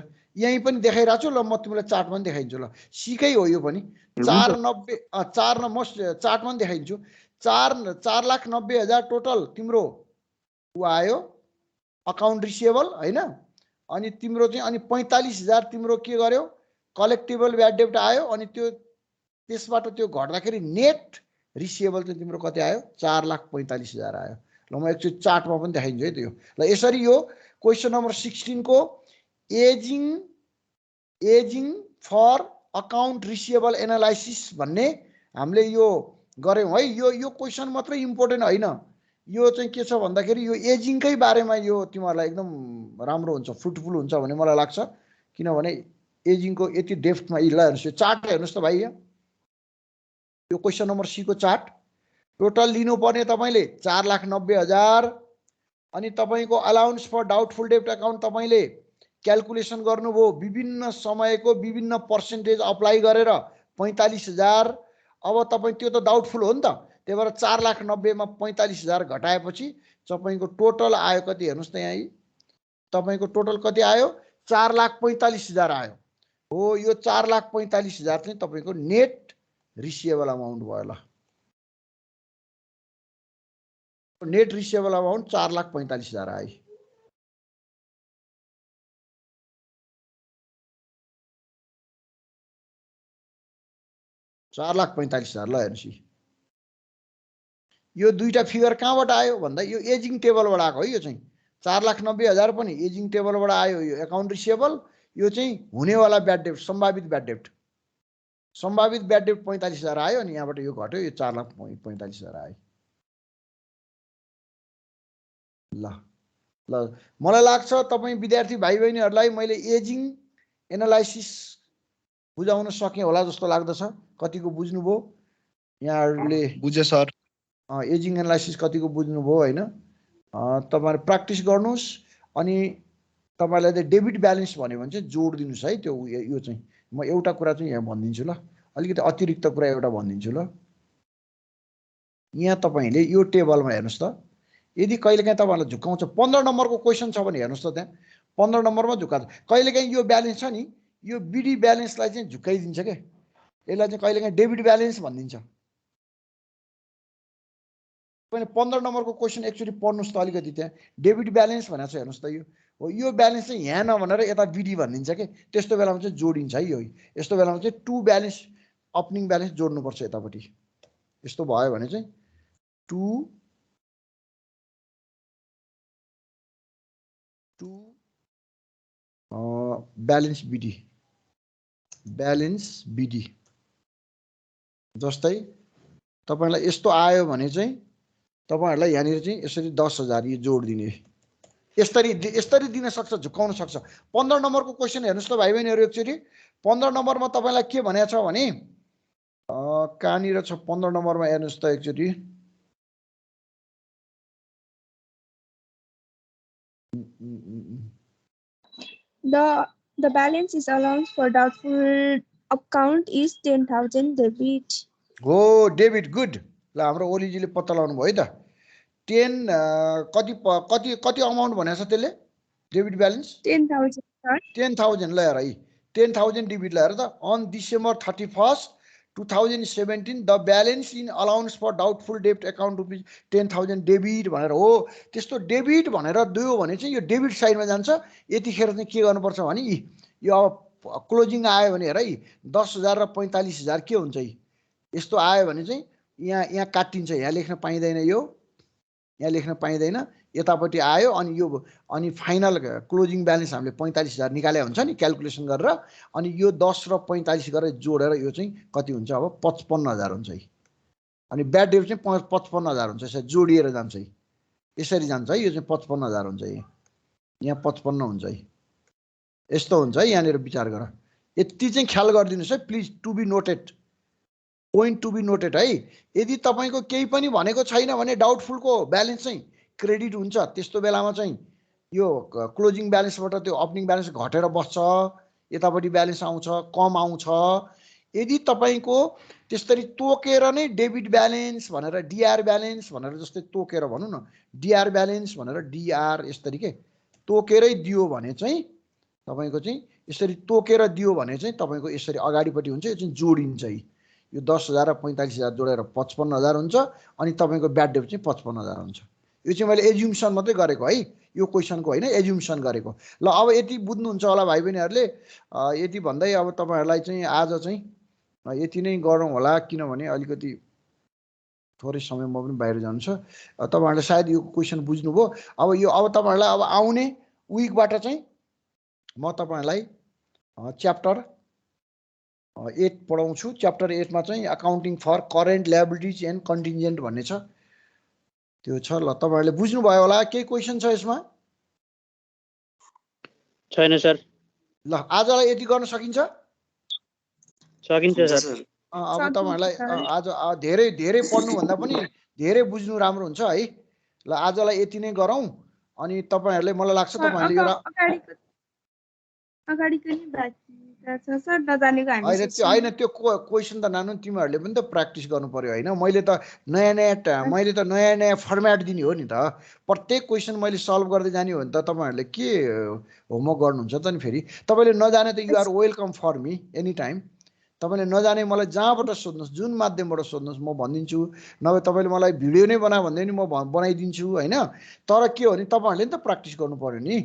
यही पनि देखाइरहेको छु ल म तिमीलाई चार्ट पनि देखाइदिन्छु ल सीकै हो यो पनि 4,90 म चार्ट पनि देखाइदिन्छु 4,90,000 टोटल तिम्रो उ आयो अकाउन्ट रिसिभेबल हैन अनि तिम्रो चाहिँ अनि 45,000 तिम्रो के गर्यो कलेक्टिबल ब्याड डेब्ट आयो अनि त्यो त्यसबाट त्यो घट्दाखेरि नेट रिसिभेबल चाहिँ तिम्रो कति आयो 4,45,000 आयो। ल म एकचोटि चार्टमा पनि देखाइदिन्छु है त्यो ल यसरी यो क्वेसन नम्बर 16 को ageing for account receivable analysis भन्ने हामीले यो गर्यौं है। यो क्वेसन मात्रै इम्पोर्टेन्ट हैन यो चाहिँ के छ भन्दाखेरि यो एजिङकै बारेमा यो तिमीहरूलाई एकदम राम्रो हुन्छ फ्रुटफुल हुन्छ भन्ने मलाई लाग्छ किनभने एजिङको यति डेप्थमा ल हेर्नुस् यो चार्ट हेर्नुस् त भाइ यो क्वेसन नम्बर सी को चार्ट टोटल लिनुपर्ने तपाईले 4,90,000 अनि तपाईको अलाउन्स फर डाउटफुल डेब्ट अकाउन्ट तपाईले क्याल्कुलेसन गर्नुभयो विभिन्न समयको विभिन्न पर्सेन्टेज अप्लाई गरेर 45,000 अब तपाई त्यो त डाउटफुल हो नि त त्यही भएर 4,90,000 मा 45,000 घटाएपछि तपाईको टोटल आयो कति हेर्नुस् त यहाँ तपाईको टोटल कति आयो 4,45,000 आयो हो यो 4,45,000 चाहिँ तपाईको नेट रिसिभेबल अमाउन्ट भयो ल नेट रिसिभेबल अमाउन्ट 4,45,000 आयो। चार लाख 45,000 ल हेर्नुस् यो दुईटा फिगर कहाँबाट आयो भन्दा यो एजिङ टेबलबाट आएको है यो चाहिँ 4,90,000 पनि एजिङ टेबलबाट आयो यो अकाउन्ट रिसिभेबल यो चाहिँ हुनेवाला ब्याड डेब्ट सम्भावित ब्याड डेब्ट 45,000 आयो अनि यहाँबाट यो घट्यो यो 4,45,000 आयो। ल ल मलाई लाग्छ तपाई विद्यार्थी भाइ बहिनीहरुलाई मैले एजिङ एनालाइसिस बुझाउन सके होला जस्तो लाग्दछ कतिको बुझ्नुभयो यहाँहरुले बुझे सर एजिङ एनालाइसिस कतिको बुझ्नुभयो हैन तपाईहरु प्र्याक्टिस गर्नुस् अनि तपाईलाई डेबिट ब्यालेन्स भन्यो भने चाहिँ जोड दिनुस् है त्यो यो चाहिँ म एउटा कुरा चाहिँ यहाँ भनिदिन्छु ल अलिकति अतिरिक्त कुरा एउटा भनिदिन्छु ल यहाँ तपाईले यो टेबलमा हेर्नुस् त यदि कहिलेकाहीँ तपाईहरुलाई झुकाउँछ 15 नम्बरको क्वेशन छ भने हेर्नुस् त त्यहाँ 15 नम्बरमा झुकाउँछ कहिलेकाहीँ यो ब्यालेन्स छ नि यो बीडी ब्यालेन्सलाई चाहिँ झुकाइदिन्छ के यसलाई चाहिँ कहिलेकाहीँ डेबिट ब्यालेन्स भनिदिन्छ। तपाईले 15 नम्बरको क्वेशन एकचोटी पढ्नुस् त अलिकति त्यहाँ डेबिट ब्यालेन्स भनेको छ हेर्नुस् त यो ब्यालेन्स चाहिँ यहाँ नभनेर यता बीडी भनिदिन्छ के त्यस्तो बेलामा चाहिँ जोडिन्छ है यो यस्तो बेलामा चाहिँ टु ब्यालेन्स ओपनिङ ब्यालेन्स जोड्नुपर्छ यतापट्टि यस्तो भयो भने चाहिँ टु ब्यालेन्स बीडी जस्तै तपाईलाई यस्तो आयो भने चाहिँ तपाईहरुलाई यहाँनिर चाहिँ यसरी 10,000 यो जोड दिने यसरी दिन सक्छ झुकाउन सक्छ। 15 नम्बरको क्वेशन हेर्नुस् त भाइ बहिनीहरु एकचोटी 15 नम्बरमा तपाईलाई के भनेको छ भने कहाँनिर छ 15 नम्बरमा हेर्नुस् त एकचोटी The balance is allowance for doubtful account is 10,000 debit. हो डेबिट गुड ल हाम्रो ओलीजीले पत्ता लगाउनु भयो है त 10 कति अमाउन्ट भनेको छ त्यसले डेबिट ब्यालेन्स 10,000 सर 10,000 ल हेर है 10,000 डेबिट ल हेर त on December 31st 2017 the balance in allowance for doubtful डेब्ट अकाउन्ट रुपीज 10,000 डेबिट भनेर हो त्यस्तो डेबिट भनेर दियो भने चाहिँ यो डेबिट साइडमा जान्छ यतिखेर चाहिँ के गर्नुपर्छ भने यो अब क्लोजिङ आयो भने हेर है 10,000 र 45,000 के हुन्छ यस्तो आयो भने चाहिँ यहाँ काटिन्छ यहाँ लेख्न पाइँदैन यो यहाँ लेख्न पाइँदैन यतापट्टि आयो अनि फाइनल क्लोजिङ ब्यालेन्स हामीले 45,000 निकाले हुन्छ नि क्याल्कुलेसन गरेर अनि यो 10 र 45 गरेर जोडेर यो चाहिँ कति हुन्छ अब 55,000 हुन्छ है अनि ब्याड डेट चाहिँ 55,000 हुन्छ यसरी जोडिएर जान्छ है यसरी जान्छ है यो चाहिँ 55,000 हुन्छ है यहाँ 55 हुन्छ है यस्तो हुन्छ है यहाँनिर विचार गर यति चाहिँ ख्याल गरिदिनुहोस् है please to be noted point to be noted है यदि तपाईँको केही पनि भनेको छैन भने डाउटफुलको ब्यालेन्स चाहिँ क्रेडिट हुन्छ त्यस्तो बेलामा चाहिँ यो क्लोजिङ ब्यालेन्सबाट त्यो ओपनिङ ब्यालेन्स घटेर बस्छ यतापट्टि ब्यालेन्स आउँछ कम आउँछ यदि तपाईँको त्यसरी तोकेर नै डेबिट ब्यालेन्स भनेर डिआर ब्यालेन्स भनेर जस्तै तोकेर भनौँ न डिआर ब्यालेन्स भनेर डिआर यसरी के तोकेरै दियो भने चाहिँ तपाईँको चाहिँ यसरी तोकेर दियो भने चाहिँ तपाईँको यसरी अगाडिपट्टि हुन्छ यो चाहिँ जोडिन्छ है यो 10,000 र 45,000 जोडेर 55,000 हुन्छ अनि तपाईँको ब्याड डेट चाहिँ 55,000 हुन्छ यो चाहिँ मैले एज्युम्सन मात्रै गरेको है यो क्वेसनको होइन एज्युम्सन गरेको ल अब यति बुझ्नुहुन्छ होला भाइ बहिनीहरूले यति भन्दै अब तपाईँहरूलाई चाहिँ आज चाहिँ यति नै गरौँ होला किनभने अलिकति थोरै समय म पनि बाहिर जानु छ तपाईँहरूले सायद यो क्वेसन बुझ्नुभयो अब तपाईँहरूलाई अब आउने विकबाट चाहिँ म तपाईँहरूलाई च्याप्टर 8 पढाउँछु च्याप्टर 8 मा चाहिँ accounting for current liabilities and contingent भन्ने छ त्यो छ ल तपाईँहरूले बुझ्नुभयो होला केही क्वेसन छ यसमा छैन सर ल आजलाई यति गर्न सकिन्छ सकिन्छ सर अब तपाईँहरूलाई आज धेरै धेरै पढ्नुभन्दा पनि धेरै बुझ्नु राम्रो हुन्छ है ल आजलाई यति नै गरौँ अनि तपाईँहरूले मलाई लाग्छ तपाईँहरूले यो अगाडिको नि बाँकी छ सर नजानेको हामी होइन त्यो क्वेसन त नानु तिमीहरूले पनि त प्र्याक्टिस गर्नु पर्यो होइन मैले त नयाँ नयाँ फर्मेट दिने हो नि त प्रत्येक क्वेसन मैले सल्भ गर्दै जाने हो भने त तपाईँहरूले के होमवर्क गर्नुहुन्छ त नि फेरि तपाईँले नजाने त you are welcome for me any time तपाईँले नजाने मलाई जहाँबाट सोध्नुहोस् जुन माध्यमबाट सोध्नुहोस् म भनिदिन्छु नभए तपाईँले मलाई भिडियो नै बना भन्दै नि म बनाइदिन्छु होइन तर के हो भने तपाईँहरूले नि त प्र्याक्टिस गर्नु पर्यो नि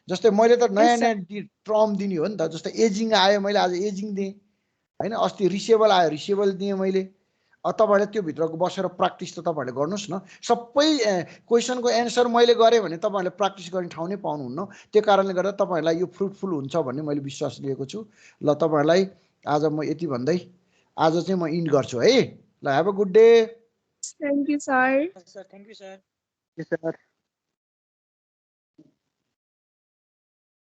जस्तै मैले त नयाँ नयाँ टर्म दिने हो नि त जस्तै एजिङ आयो मैले आज एजिङ दिएँ होइन अस्ति रिसेबल आयो रिसेबल दिएँ मैले तपाईँहरूले त्यो भित्रको बसेर प्र्याक्टिस त तपाईँहरूले गर्नुहोस् न सबै क्वेसनको एन्सर मैले गरेँ भने तपाईँहरूले प्र्याक्टिस गर्ने ठाउँ नै पाउनुहुन्न त्यो कारणले गर्दा तपाईँहरूलाई यो फ्रुटफुल हुन्छ भन्ने मैले विश्वास लिएको छु ल तपाईँहरूलाई आज म यति भन्दै आज चाहिँ म इन्ड गर्छु है ल have a good day thank you sir thank you sir sir